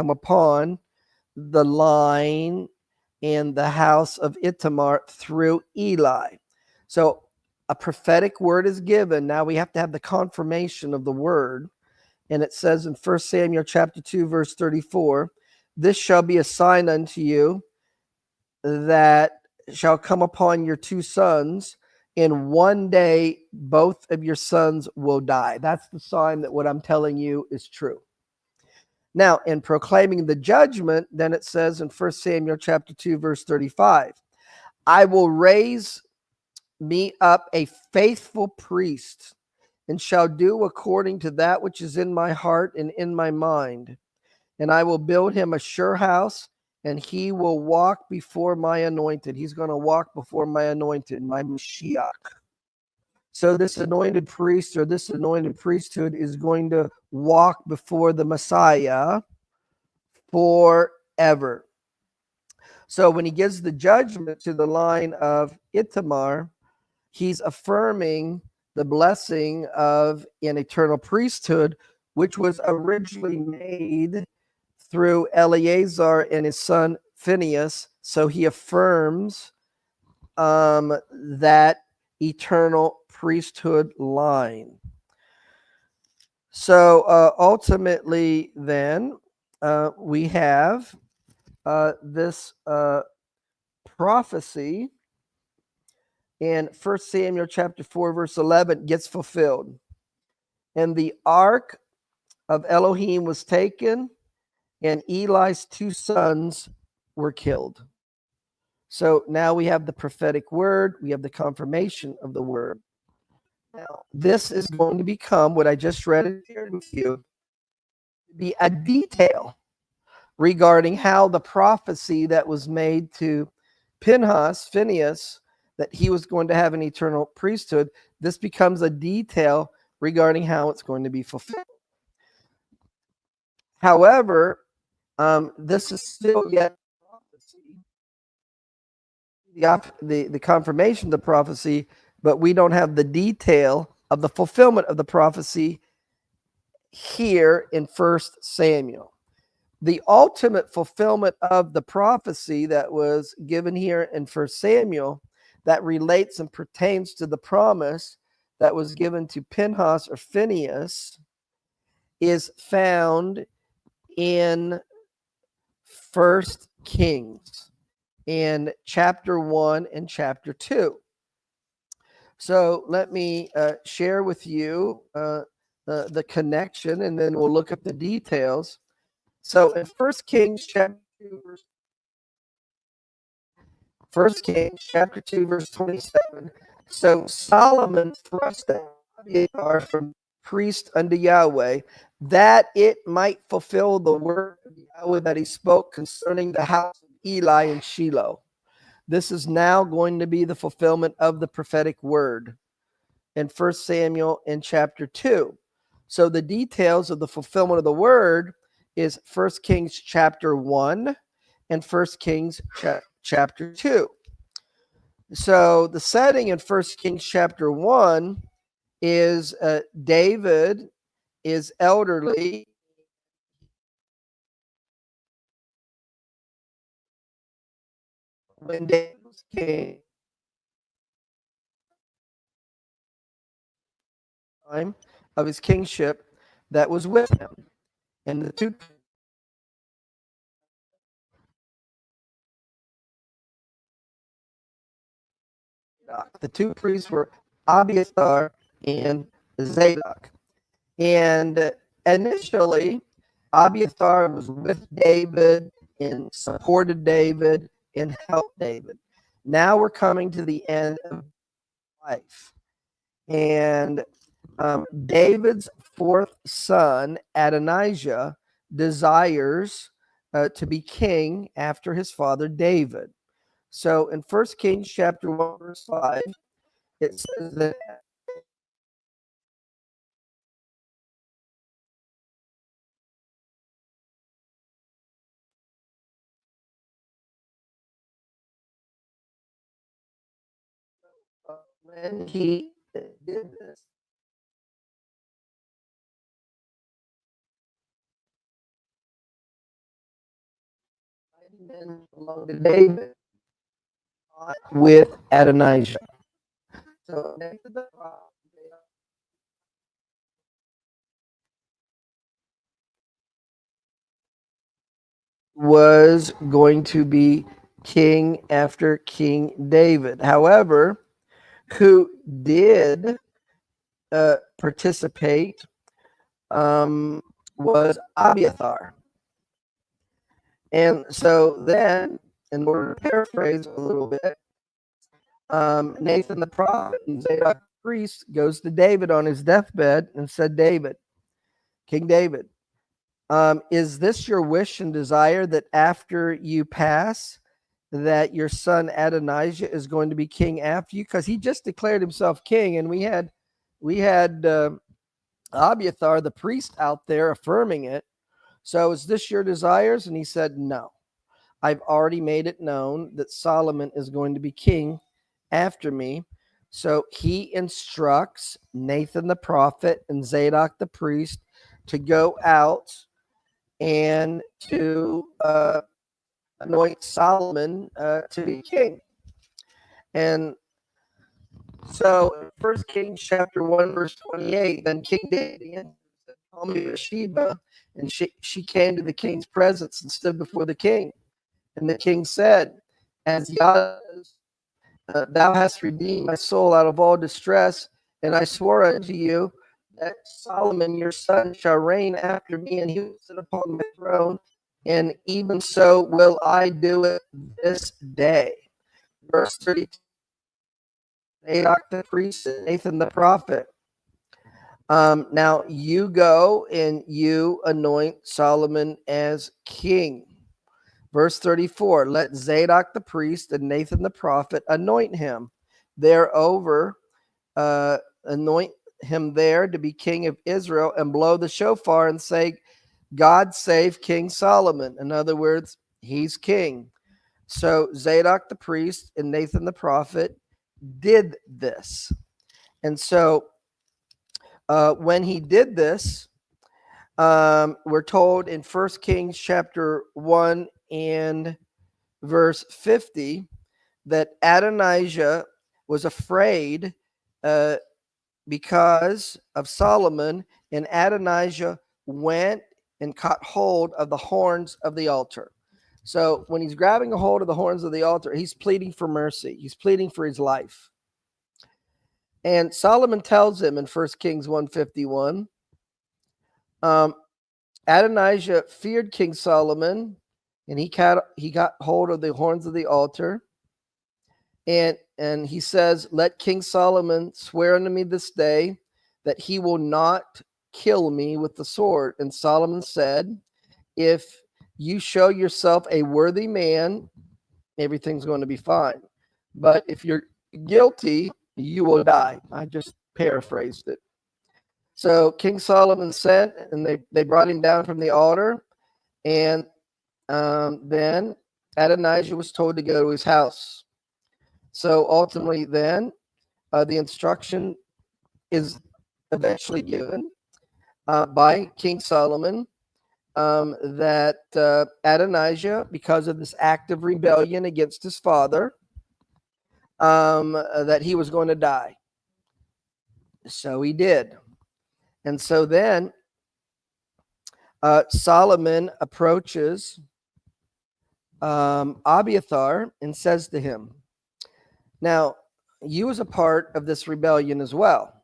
A: upon the line and the house of Ithamar through Eli. So a prophetic word is given. Now we have to have the confirmation of the word. And it says in 1 Samuel chapter 2, verse 34, this shall be a sign unto you that shall come upon your two sons. In one day, both of your sons will die. That's the sign that what I'm telling you is true. Now, in proclaiming the judgment, then it says in 1 Samuel chapter 2, verse 35, I will raise me up a faithful priest, and shall do according to that which is in my heart and in my mind. And I will build him a sure house, and he will walk before my anointed. He's going to walk before my anointed, my Mashiach. So this anointed priest, or this anointed priesthood, is going to walk before the Messiah forever. So when he gives the judgment to the line of Ithamar, he's affirming the blessing of an eternal priesthood, which was originally made through Eleazar and his son Phinehas. So he affirms that eternal priesthood line. So ultimately, then, we have this prophecy in 1 Samuel chapter 4, verse 11 gets fulfilled. And the ark of Elohiym was taken, and Eli's two sons were killed. So now we have the prophetic word. We have the confirmation of the word. Now, this is going to become what I just read and shared with you, be a detail regarding how the prophecy that was made to Phinehas, that he was going to have an eternal priesthood. This becomes a detail regarding how it's going to be fulfilled. However, this is still yet prophecy, the confirmation of the prophecy, but we don't have the detail of the fulfillment of the prophecy here in 1 Samuel. The ultimate fulfillment of the prophecy that was given here in 1 Samuel that relates and pertains to the promise that was given to Phinehas or Phinehas is found in 1 Kings in chapter 1 and chapter 2. So let me share with you the connection, and then we'll look at the details. So in 1 Kings chapter 2, verse 27, so Solomon thrust out Abiathar from priest unto Yahweh, that it might fulfill the word of Yahweh that he spoke concerning the house of Eli and Shiloh. This is now going to be the fulfillment of the prophetic word in 1 Samuel in chapter 2. So the details of the fulfillment of the word is 1 Kings chapter 1 and 1 Kings chapter 2. So the setting in 1 Kings chapter 1 is David is elderly. When David was king, time of his kingship that was with him. And the two priests were Abiathar and Zadok. And initially, Abiathar was with David and supported David and helped David. Now we're coming to the end of life. And David's fourth son, Adonijah, desires to be king after his father David. So in 1 Kings chapter 1, verse 5, it says that when he did this, men belonged to David with Adonijah. So Nathan the prophet was going to be king after King David. However, who did participate was Abiathar. And so then, in order to paraphrase a little bit, Nathan the prophet and Zadok the priest goes to David on his deathbed and said, David, King David, is this your wish and desire that after you pass, that your son Adonijah is going to be king after you? Because he just declared himself king, and we had Abiathar the priest out there affirming it. So is this your desires? And he said, no. I've already made it known that Solomon is going to be king after me. So he instructs Nathan the prophet and Zadok the priest to go out and to anoint Solomon to be king. And so in 1 Kings chapter 1, verse 28, then King David called me Bathsheba, and she came to the king's presence and stood before the king. And the king said, as Yah, thou hast redeemed my soul out of all distress, and I swore unto you that Solomon your son shall reign after me, and he will sit upon my throne, and even so will I do it this day. Verse 32, Zadok the priest and Nathan the prophet. Now you go and you anoint Solomon as king. Verse 34, let Zadok the priest and Nathan the prophet anoint him thereover, anoint him there to be king of Israel, and blow the shofar and say, God save King Solomon. In other words, he's king. So Zadok the priest and Nathan the prophet did this. And so when he did this, we're told in 1 Kings chapter 1 and verse 50 that Adonijah was afraid because of Solomon, and Adonijah went and caught hold of the horns of the altar. So when he's grabbing a hold of the horns of the altar, he's pleading for mercy. He's pleading for his life. And Solomon tells him in 1 Kings 151, Adonijah feared King Solomon, and he got hold of the horns of the altar. And he says, let King Solomon swear unto me this day that he will not kill me with the sword. And Solomon said, if you show yourself a worthy man, everything's going to be fine. But if you're guilty, you will die. I just paraphrased it. So King Solomon sent, and they brought him down from the altar. And then Adonijah was told to go to his house. So ultimately then, the instruction is eventually given by King Solomon, that Adonijah, because of this act of rebellion against his father, that he was going to die. So he did. And so then Solomon approaches Abiathar and says to him, now, you was a part of this rebellion as well,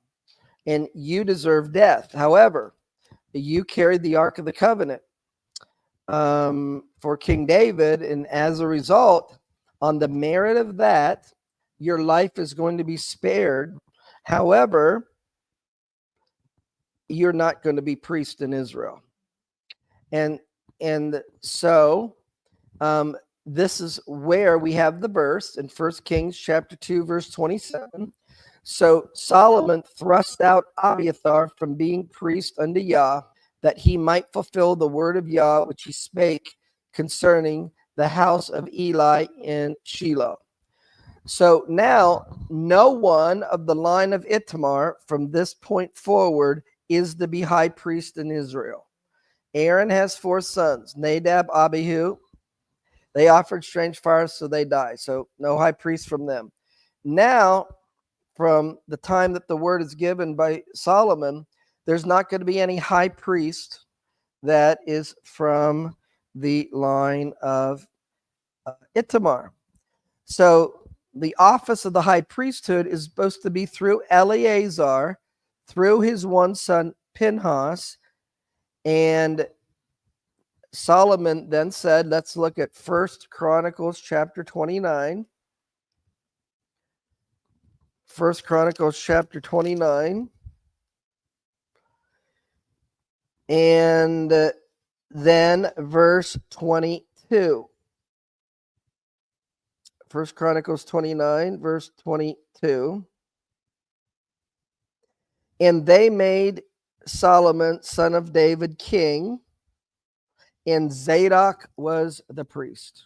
A: and you deserve death. However, you carried the Ark of the Covenant for King David, and as a result, on the merit of that, your life is going to be spared. However, you're not going to be priest in Israel. And so this is where we have the verse in 1 Kings chapter 2, verse 27. So Solomon thrust out Abiathar from being priest unto Yah, that he might fulfill the word of Yah, which he spake concerning the house of Eli in Shiloh. So now no one of the line of Ithamar from this point forward is to be high priest in Israel. Aaron has 4 sons, Nadab, Abihu. They offered strange fires, so they die. So no high priest from them. Now, from the time that the word is given by Solomon, there's not going to be any high priest that is from the line of Ithamar. So the office of the high priesthood is supposed to be through Eleazar, through his one son Pinhas, and Solomon then said, let's look at 1 Chronicles chapter 29. 1 Chronicles chapter 29. And then verse 22. 1 Chronicles 29, verse 22. And they made Solomon, son of David, king, and Zadok was the priest.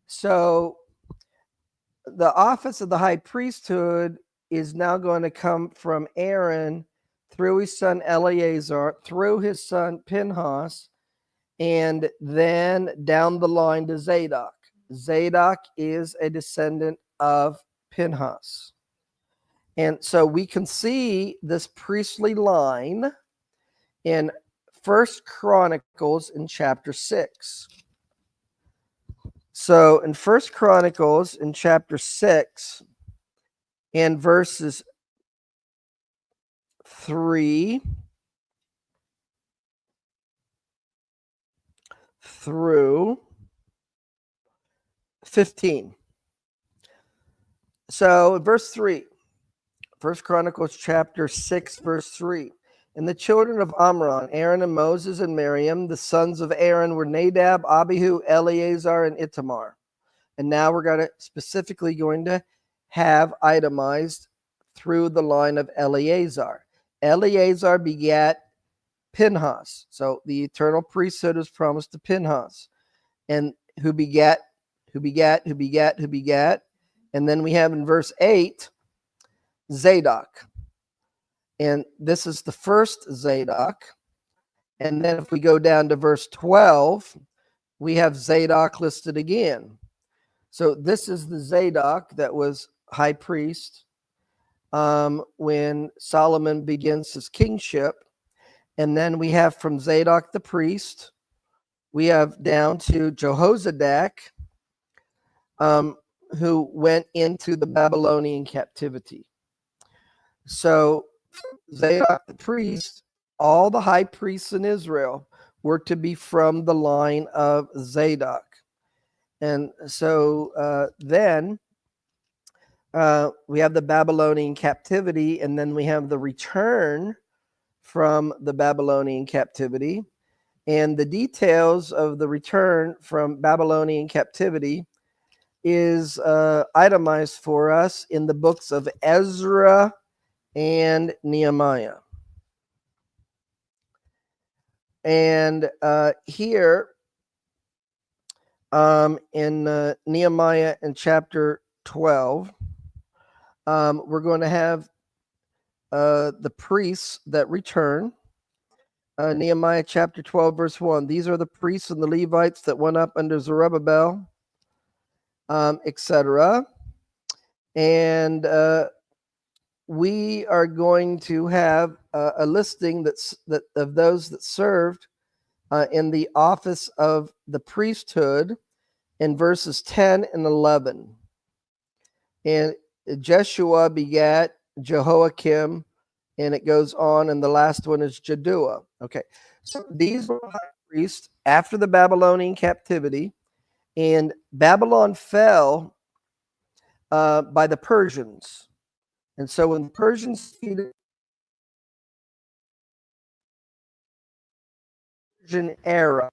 A: So the office of the high priesthood is now going to come from Aaron through his son Eleazar, through his son Pinhas, and then down the line to Zadok. Zadok is a descendant of Pinhas. And so we can see this priestly line in 1 Chronicles in chapter 6. So in 1 Chronicles in chapter 6 and verses 3 through 15. So verse 3, 1 Chronicles chapter 6, verse 3. And the children of Amram, Aaron and Moses and Miriam, the sons of Aaron were Nadab, Abihu, Eleazar, and Ithamar. And now we're specifically going to have itemized through the line of Eleazar. Eleazar begat Pinhas. So the eternal priesthood was promised to Pinhas. And who begat. And then we have in verse 8, Zadok. And this is the first Zadok. And then if we go down to verse 12, we have Zadok listed again. So this is the Zadok that was high priest when Solomon begins his kingship. And then we have from Zadok the priest, we have down to Jehozadak, who went into the Babylonian captivity. So Zadok the priest, all the high priests in Israel were to be from the line of Zadok. And so then we have the Babylonian captivity, and then we have the return from the Babylonian captivity. And the details of the return from Babylonian captivity is itemized for us in the books of Ezra and Nehemiah. And here in Nehemiah in chapter 12, we're going to have the priests that return. Nehemiah chapter 12, verse 1. These are the priests and the Levites that went up under Zerubbabel, etc. And we are going to have a listing that of those that served in the office of the priesthood in verses 10 and 11. And Jeshua begat Jehoiakim, and it goes on, and the last one is Jaddua. Okay, so these were high priests after the Babylonian captivity, and Babylon fell by the Persians. And so when the Persians defeated the Persian era,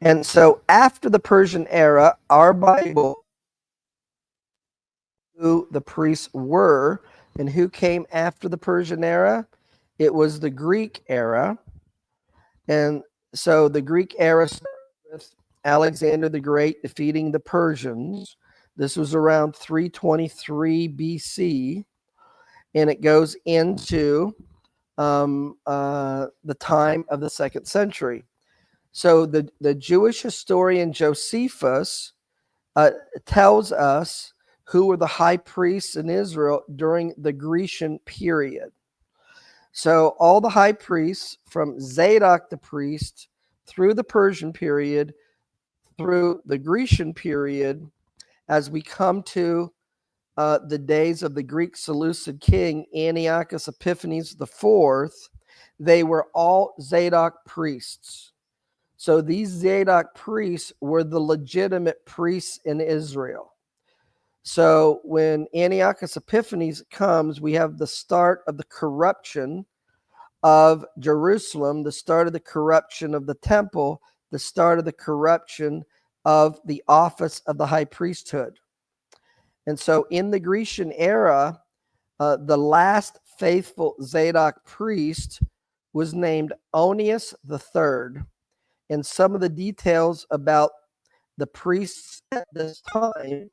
A: and so after the Persian era, our Bible, who the priests were and who came after the Persian era, it was the Greek era. And so the Greek era started with Alexander the Great defeating the Persians. This was around 323 BC, and it goes into the time of the 2nd century. So the Jewish historian Josephus tells us who were the high priests in Israel during the Grecian period. So all the high priests from Zadok the priest through the Persian period, through the Grecian period, as we come to the days of the Greek Seleucid king Antiochus Epiphanes IV, they were all Zadok priests. So these Zadok priests were the legitimate priests in Israel. So when Antiochus Epiphanes comes, we have the start of the corruption of Jerusalem, the start of the corruption of the temple, the start of the corruption of the office of the high priesthood. And so in the Grecian era, the last faithful Zadok priest was named Onias III. And some of the details about the priests at this time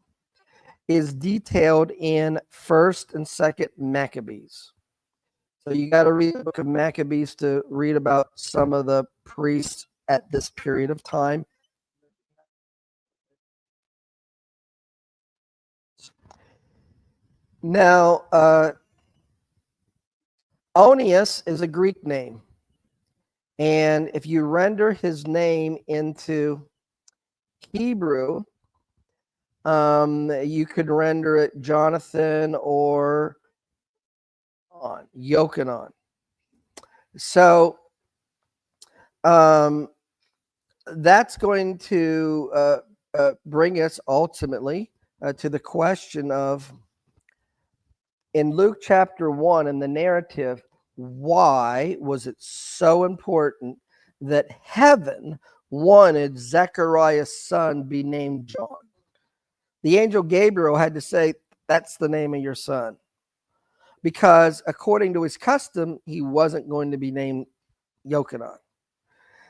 A: is detailed in 1st and 2nd Maccabees. So you got to read the book of Maccabees to read about some of the priests at this period of time. Now, Onias is a Greek name. And if you render his name into Hebrew, you could render it Jonathan or Yochanan. So that's going to bring us ultimately to the question of, in Luke chapter 1, in the narrative, why was it so important that heaven wanted Zechariah's son be named John? The angel Gabriel had to say, that's the name of your son. Because according to his custom, he wasn't going to be named Yochanan.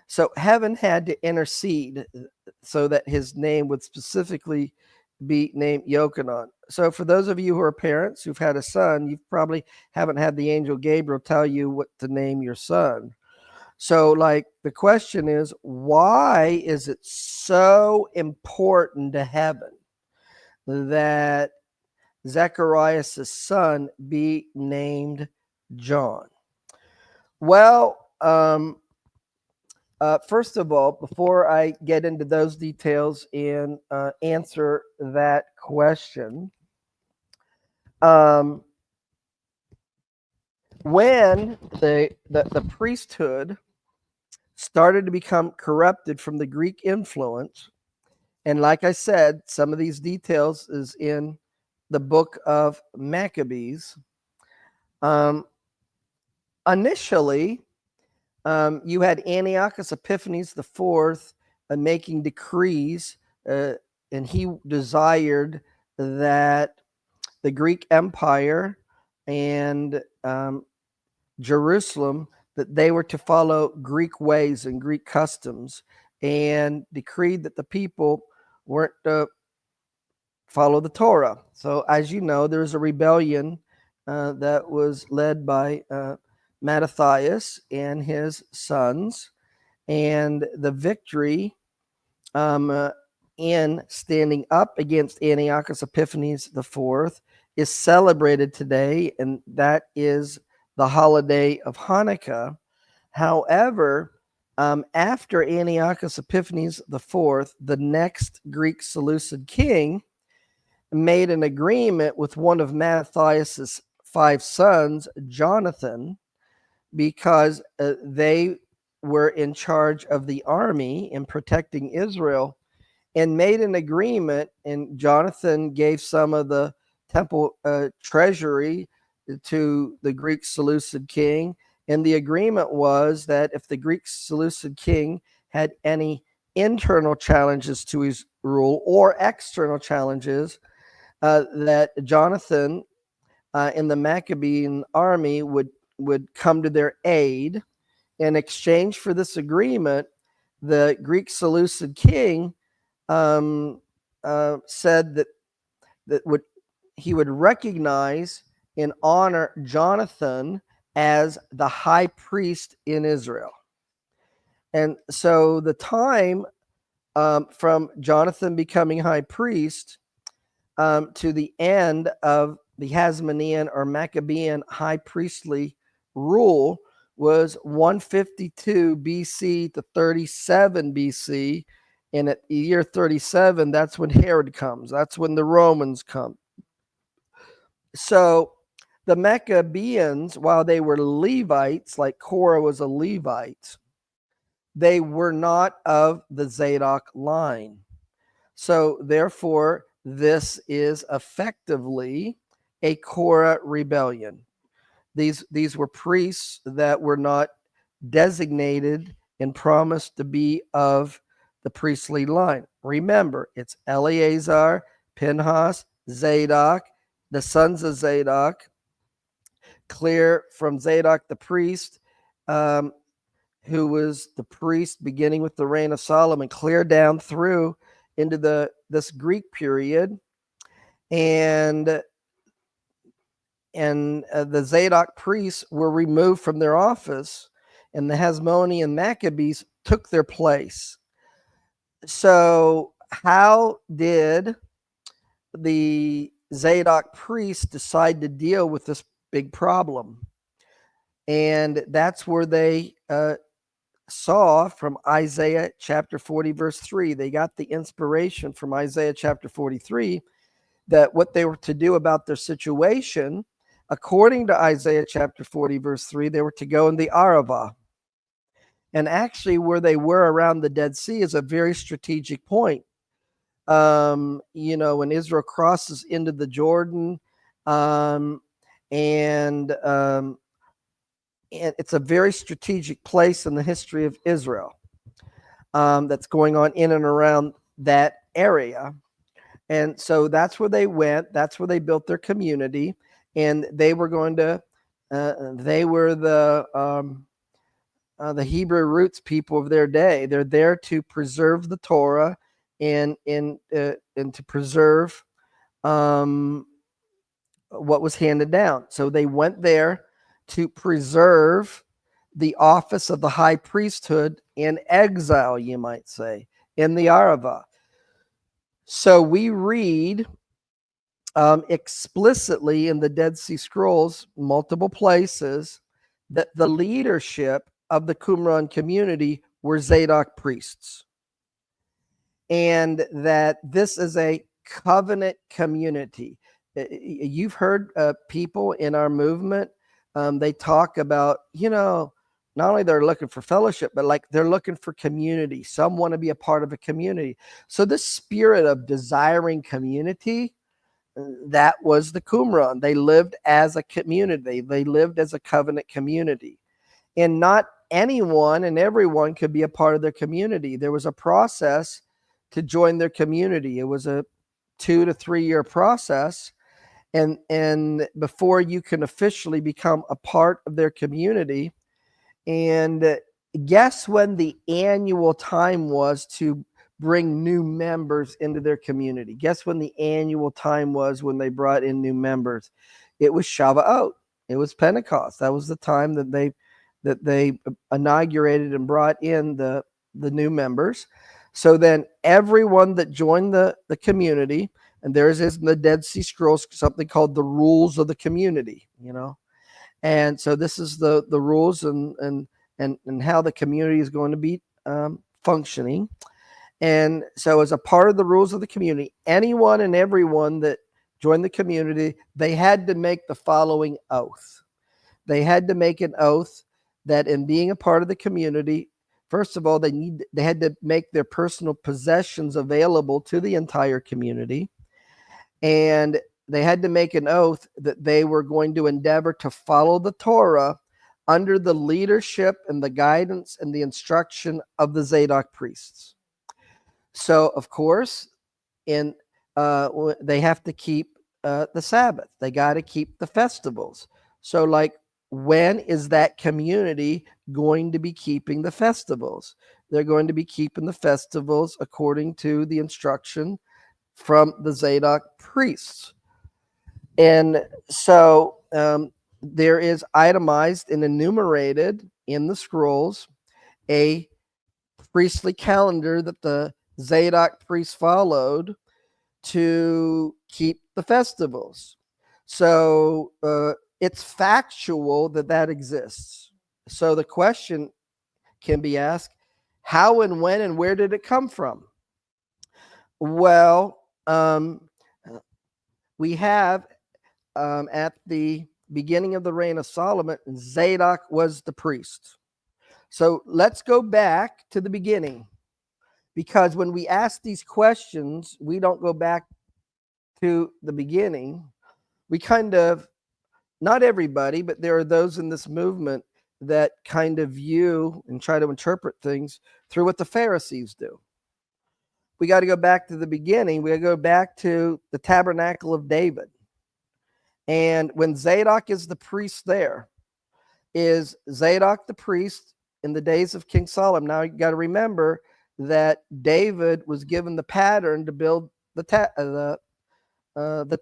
A: So heaven had to intercede so that his name would specifically be named Yochanan. So for those of you who are parents who've had a son, you probably haven't had the angel Gabriel tell you what to name your son. So like the question is, why is it so important to heaven that Zechariah's son be named John? Well, first of all, before I get into those details and answer that question, when the priesthood started to become corrupted from the Greek influence, and like I said, some of these details is in the book of Maccabees. Initially, you had Antiochus Epiphanes IV making decrees, and he desired that the Greek Empire and Jerusalem, that they were to follow Greek ways and Greek customs, and decreed that the people weren't follow the Torah. So as you know, there was a rebellion that was led by Mattathias and his sons, and the victory in standing up against Antiochus Epiphanes IV is celebrated today, and that is the holiday of Hanukkah. However, after Antiochus Epiphanes IV, the next Greek Seleucid king made an agreement with one of Mattathias's 5 sons, Jonathan, because they were in charge of the army in protecting Israel, and made an agreement. And Jonathan gave some of the temple treasury to the Greek Seleucid king. And the agreement was that if the Greek Seleucid king had any internal challenges to his rule or external challenges, that Jonathan in the Maccabean army would come to their aid. In exchange for this agreement, the Greek Seleucid king said that he would recognize and honor Jonathan as the high priest in Israel. And so the time from Jonathan becoming high priest to the end of the Hasmonean or Maccabean high priestly rule was 152 BC to 37 BC. And at the year 37, that's when Herod comes. That's when the Romans come. So the Maccabeans, while they were Levites, like Korah was a Levite, they were not of the Zadok line. So therefore, this is effectively a Korah rebellion. These were priests that were not designated and promised to be of the priestly line. Remember, it's Eleazar, Pinhas, Zadok, the sons of Zadok, clear from Zadok the priest, who was the priest beginning with the reign of Solomon, clear down through into this Greek period, and the Zadok priests were removed from their office, and the Hasmonean Maccabees took their place. So how did the Zadok priests decide to deal with this big problem? And that's where they saw from Isaiah chapter 40, verse 3. They got the inspiration from Isaiah chapter 43 that what they were to do about their situation, according to Isaiah chapter 40, verse 3, they were to go in the Arava. And actually, where they were around the Dead Sea is a very strategic point. When Israel crosses into the Jordan, and it's a very strategic place in the history of Israel that's going on in and around that area. And so that's where they went. That's where they built their community. And they were going to, they were the Hebrew roots people of their day. They're there to preserve the Torah and to preserve what was handed down. So they went there to preserve the office of the high priesthood in exile, you might say, in the Arava. So we read explicitly in the Dead Sea Scrolls, multiple places, that the leadership of the Qumran community were Zadok priests, and that this is a covenant community. You've heard people in our movement, they talk about, not only they're looking for fellowship, but like they're looking for community. Some want to be a part of a community. So this spirit of desiring community, that was the Qumran. They lived as a community. They lived as a covenant community. And not anyone and everyone could be a part of their community. There was a process to join their community. It was a 2 to 3 year process. And before you can officially become a part of their community. And guess when the annual time was to bring new members into their community. Guess when the annual time was when they brought in new members? It was Shavuot. It was Pentecost. That was the time that they inaugurated and brought in the new members. So then everyone that joined the community, and there's in the Dead Sea Scrolls something called the rules of the community, and so this is the rules and how the community is going to be functioning. And so as a part of the rules of the community, anyone and everyone that joined the community, they had to make the following oath. They had to make an oath that in being a part of the community, first of all, they had to make their personal possessions available to the entire community. And they had to make an oath that they were going to endeavor to follow the Torah under the leadership and the guidance and the instruction of the Zadok priests. So, of course, they have to keep the Sabbath. They got to keep the festivals. So, like, when is that community going to be keeping the festivals? They're going to be keeping the festivals according to the instruction from the Zadok priests. And so there is itemized and enumerated in the scrolls a priestly calendar that the Zadok priests followed to keep the festivals. So it's factual that exists. So the question can be asked, how and when and where did it come from? Well, we have at the beginning of the reign of Solomon, Zadok was the priest. So let's go back to the beginning, because when we ask these questions, we don't go back to the beginning. We kind of, not everybody, but there are those in this movement that kind of view and try to interpret things through what the Pharisees do. We got to go back to the beginning. We got to go back to the tabernacle of David. And when Zadok is the priest there, is Zadok the priest in the days of King Solomon. Now you got to remember that David was given the pattern to build the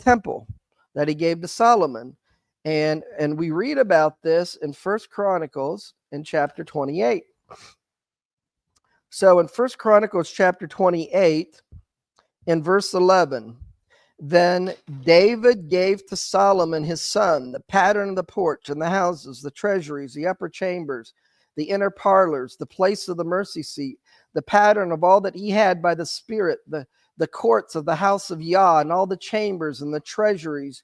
A: temple that he gave to Solomon. And we read about this in 1 Chronicles in chapter 28. So in 1 Chronicles chapter 28, in verse 11, then David gave to Solomon his son the pattern of the porch and the houses, the treasuries, the upper chambers, the inner parlors, the place of the mercy seat, the pattern of all that he had by the Spirit, the courts of the house of Yah, and all the chambers and the treasuries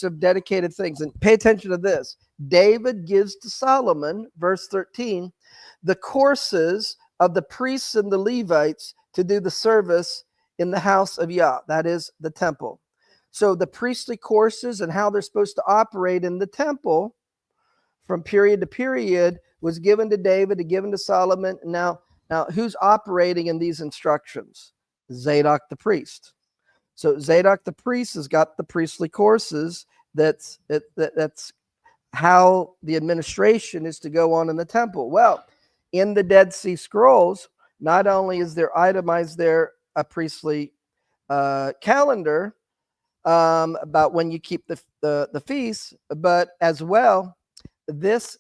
A: of dedicated things. And pay attention to this. David gives to Solomon, verse 13, the courses of the priests and the Levites to do the service in the house of Yah, that is the temple. So the priestly courses and how they're supposed to operate in the temple from period to period was given to David, given to Solomon. Now who's operating in these instructions? Zadok the priest. So Zadok the priest has got the priestly courses. That's how the administration is to go on in the temple. Well, in the Dead Sea Scrolls, not only is there itemized there a priestly calendar about when you keep the feasts, but as well, this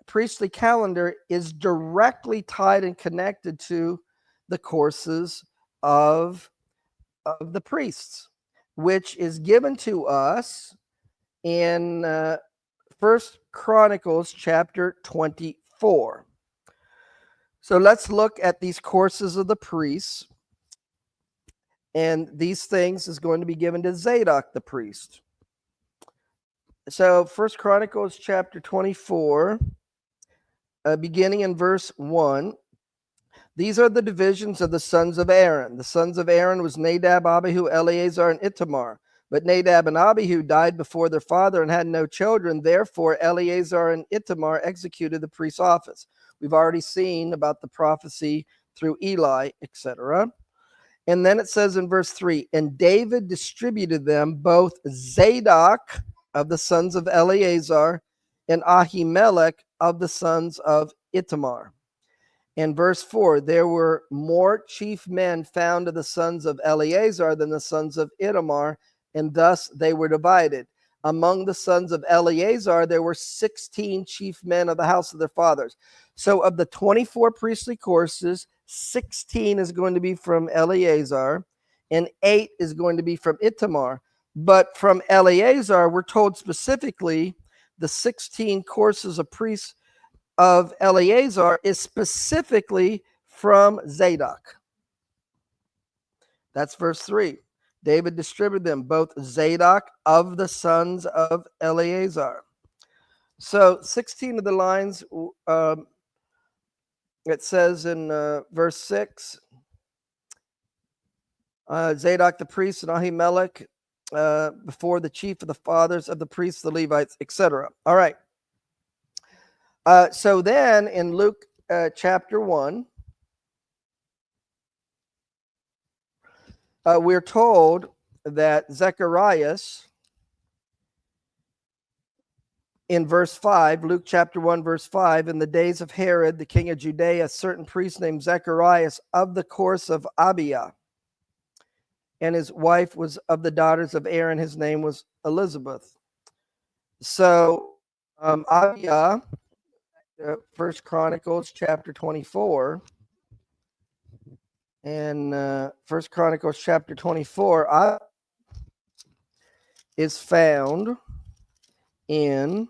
A: priestly calendar is directly tied and connected to the courses of the priests, which is given to us in 1 Chronicles chapter 24. So let's look at these courses of the priests. And these things is going to be given to Zadok the priest. So 1 Chronicles chapter 24, beginning in verse 1. These are the divisions of the sons of Aaron. The sons of Aaron was Nadab, Abihu, Eleazar, and Ithamar. But Nadab and Abihu died before their father and had no children. Therefore, Eleazar and Ithamar executed the priest's office. We've already seen about the prophecy through Eli, etc. And then it says in verse 3, and David distributed them both Zadok of the sons of Eleazar and Ahimelech of the sons of Ithamar. In verse 4, there were more chief men found of the sons of Eleazar than the sons of Ithamar, and thus they were divided. Among the sons of Eleazar, there were 16 chief men of the house of their fathers. So of the 24 priestly courses, 16 is going to be from Eleazar, and 8 is going to be from Ithamar. But from Eleazar, we're told specifically the 16 courses of priests of Eleazar is specifically from Zadok. That's verse 3. David distributed them, both Zadok of the sons of Eleazar. So 16 of the lines, it says in verse 6, Zadok the priest and Ahimelech before the chief of the fathers of the priests, the Levites, etc. All right. So then in Luke chapter 1, we're told that Zacharias, in verse 5, Luke chapter 1, verse 5, in the days of Herod, the king of Judea, a certain priest named Zacharias of the course of Abiah, and his wife was of the daughters of Aaron. His name was Elizabeth. So Abiah, 1 Chronicles chapter 24, and 1 Chronicles chapter 24 is found in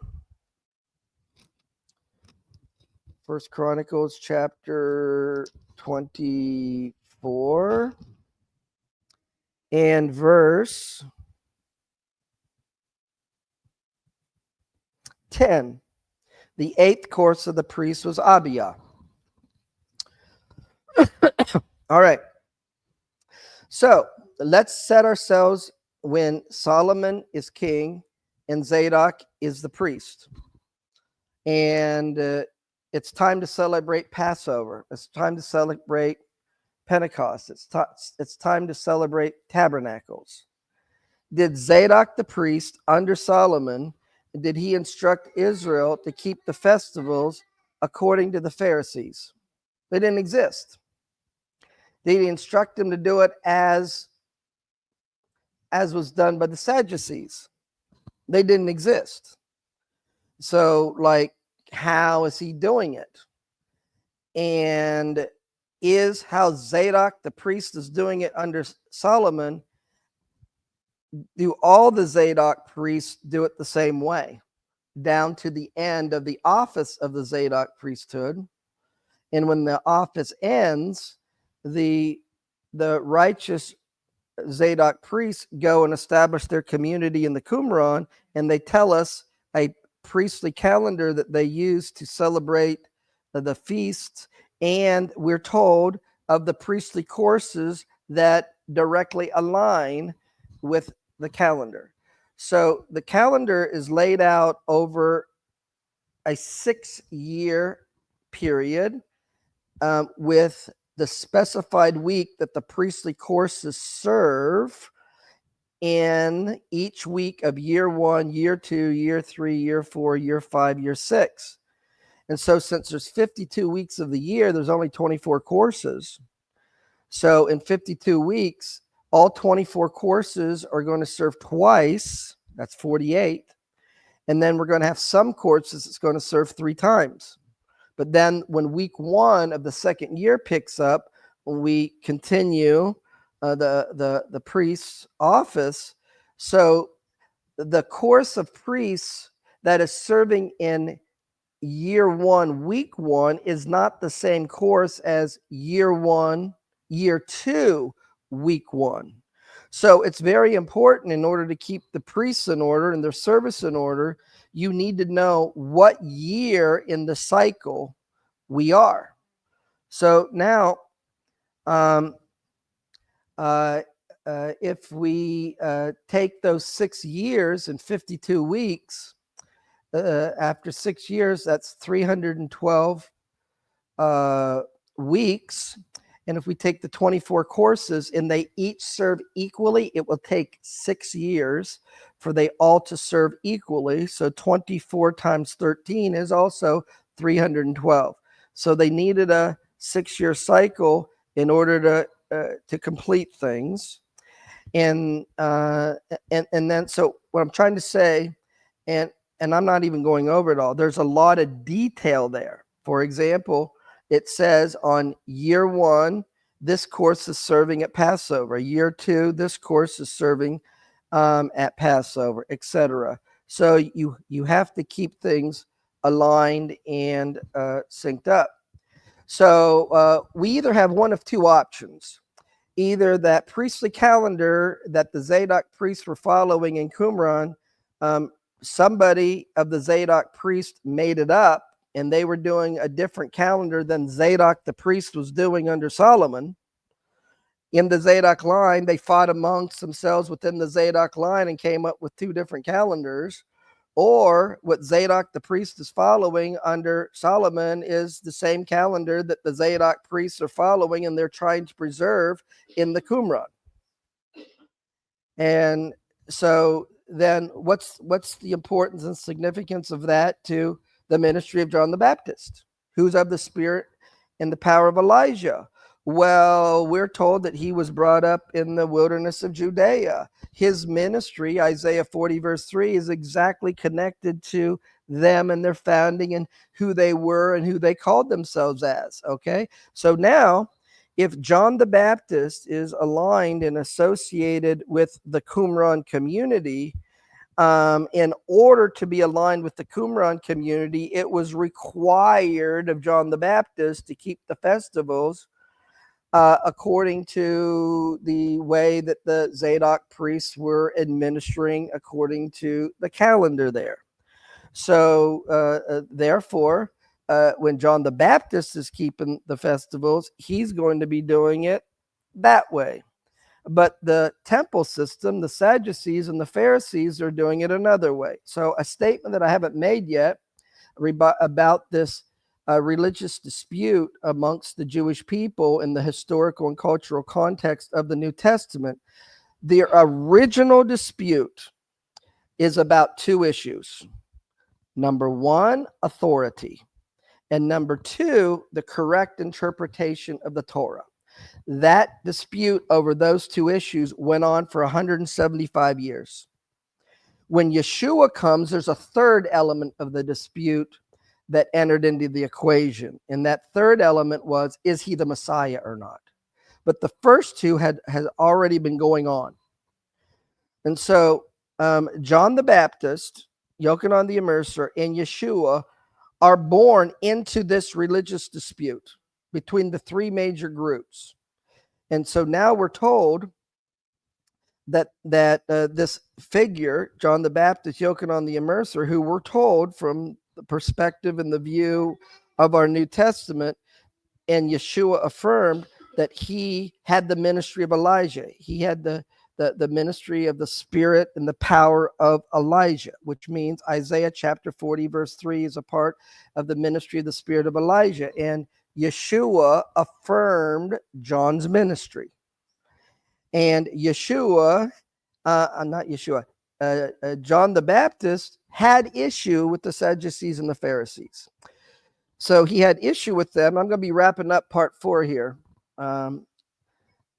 A: 1 Chronicles chapter 24 and verse 10. The 8th course of the priest was Abiah. All right. So let's set ourselves when Solomon is king and Zadok is the priest. And it's time to celebrate Passover. It's time to celebrate Pentecost. It's time to celebrate Tabernacles. Did Zadok the priest under Solomon, did he instruct Israel to keep the festivals according to the Pharisees? They didn't exist. Did he instruct them to do it as was done by the Sadducees? They didn't exist. So, like, how is he doing it? And is how Zadok the priest is doing it under Solomon, do all the Zadok priests do it the same way, down to the end of the office of the Zadok priesthood? And when the office ends, the righteous Zadok priests go and establish their community in the Qumran, and they tell us a priestly calendar that they use to celebrate the feasts, and we're told of the priestly courses that directly align with the calendar. So the calendar is laid out over a 6-year period with the specified week that the priestly courses serve in each week of year 1, year 2, year 3, year 4, year 5, year 6. And so since there's 52 weeks of the year, there's only 24 courses. So in 52 weeks, all 24 courses are going to serve twice. That's 48. And then we're going to have some courses that's going to serve 3 times. But then when week 1 of the second year picks up, when we continue the priest's office, so the course of priests that is serving in year 1, week 1 is not the same course as year 1, year 2, week 1. So it's very important, in order to keep the priests in order and their service in order, you need to know what year in the cycle we are. So now, if we take those 6 years and 52 weeks, after 6 years, that's 312 weeks. And if we take the 24 courses and they each serve equally, it will take 6 years for they all to serve equally. So 24 times 13 is also 312. So they needed a 6-year cycle in order to complete things. And then, so what I'm trying to say, and I'm not even going over it all, there's a lot of detail there. For example, it says on year 1, this course is serving at Passover. Year 2, this course is serving at Passover, etc. So you have to keep things aligned and synced up. So we either have one of two options. Either that priestly calendar that the Zadok priests were following in Qumran, somebody of the Zadok priest made it up, and they were doing a different calendar than Zadok the priest was doing under Solomon. In the Zadok line, they fought amongst themselves within the Zadok line and came up with two different calendars. Or what Zadok the priest is following under Solomon is the same calendar that the Zadok priests are following, and they're trying to preserve in the Qumran. And so then what's the importance and significance of that to the ministry of John the Baptist, who's of the spirit and the power of Elijah? Well, we're told that he was brought up in the wilderness of Judea. His ministry, Isaiah 40 verse 3, is exactly connected to them and their founding and who they were and who they called themselves as. Okay, so now if John the Baptist is aligned and associated with the Qumran community, in order to be aligned with the Qumran community, it was required of John the Baptist to keep the festivals according to the way that the Zadok priests were administering according to the calendar there. So therefore, when John the Baptist is keeping the festivals, he's going to be doing it that way. But the temple system, the Sadducees and the Pharisees are doing it another way. So a statement that I haven't made yet about this religious dispute amongst the Jewish people in the historical and cultural context of the New Testament, the original dispute is about two issues. Number one, authority. And number two, the correct interpretation of the Torah. That dispute over those two issues went on for 175 years. When Yeshua comes, there's a third element of the dispute that entered into the equation. And that third element was, is he the Messiah or not? But the first two had already been going on. And so John the Baptist, Yochanan the Immerser, and Yeshua are born into this religious dispute between the three major groups. And so now we're told that this figure, John the Baptist, Yochanan the Immerser, who we're told from the perspective and the view of our New Testament, and Yeshua affirmed that he had the ministry of Elijah. He had the ministry of the spirit and the power of Elijah, which means Isaiah chapter 40 verse 3 is a part of the ministry of the spirit of Elijah. And Yeshua affirmed John's ministry. And John the Baptist had issue with the Sadducees and the Pharisees. So he had issue with them. I'm going to be wrapping up part 4 here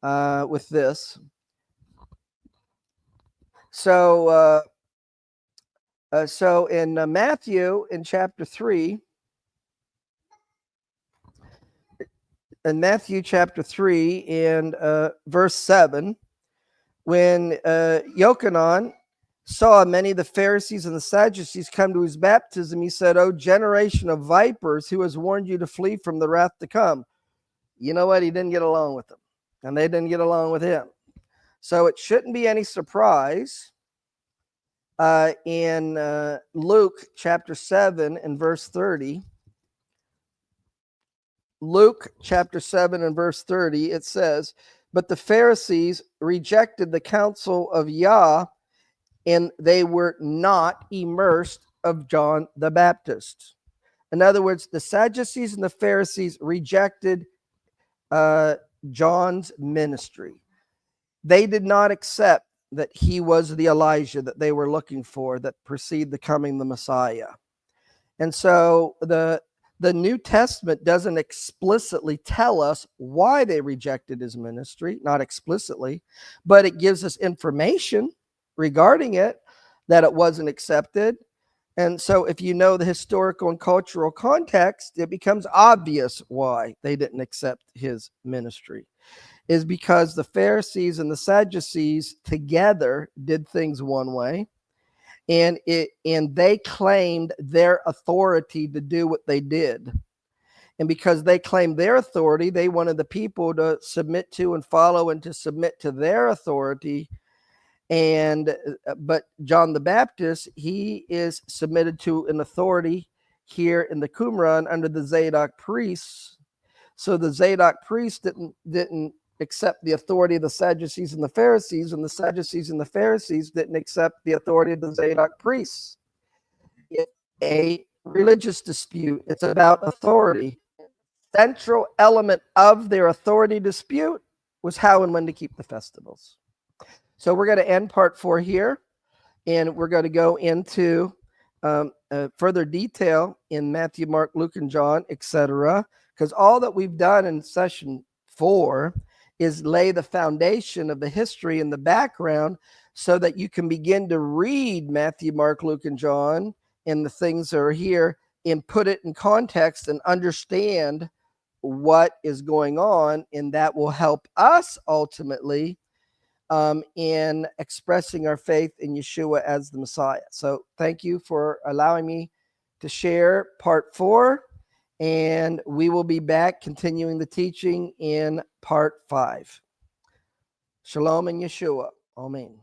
A: with this. So in Matthew in chapter 3, in Matthew chapter 3 and verse 7, when Yochanan saw many of the Pharisees and the Sadducees come to his baptism, he said, "O generation of vipers, who has warned you to flee from the wrath to come?" You know what? He didn't get along with them, and they didn't get along with him. So it shouldn't be any surprise in Luke chapter 7 and verse 30. Luke chapter 7 and verse 30, it says, "But the Pharisees rejected the counsel of Yah, and they were not immersed of John the Baptist." In other words, the Sadducees and the Pharisees rejected John's ministry. They did not accept that he was the Elijah that they were looking for, that preceded the coming of the Messiah. And so The New Testament doesn't explicitly tell us why they rejected his ministry, not explicitly, but it gives us information regarding it, that it wasn't accepted. And so if you know the historical and cultural context, it becomes obvious why they didn't accept his ministry. Is because the Pharisees and the Sadducees together did things one way, and they claimed their authority to do what they did. And because they claimed their authority, they wanted the people to submit to and follow and to submit to their authority. And but John the Baptist, he is submitted to an authority here in the Qumran under the Zadok priests. So the Zadok priests didn't accept the authority of the Sadducees and the Pharisees, and the Sadducees and the Pharisees didn't accept the authority of the Zadok priests. It's a religious dispute. It's about authority. Central element of their authority dispute was how and when to keep the festivals. So we're going to end part 4 here, and we're going to go into further detail in Matthew, Mark, Luke, and John, etc. Because all that we've done in session 4 is lay the foundation of the history and the background so that you can begin to read Matthew, Mark, Luke, and John and the things that are here and put it in context and understand what is going on, and that will help us ultimately in expressing our faith in Yeshua as the Messiah. So thank you for allowing me to share part 4, and we will be back continuing the teaching in part 5. Shalom in Yeshua. Amen.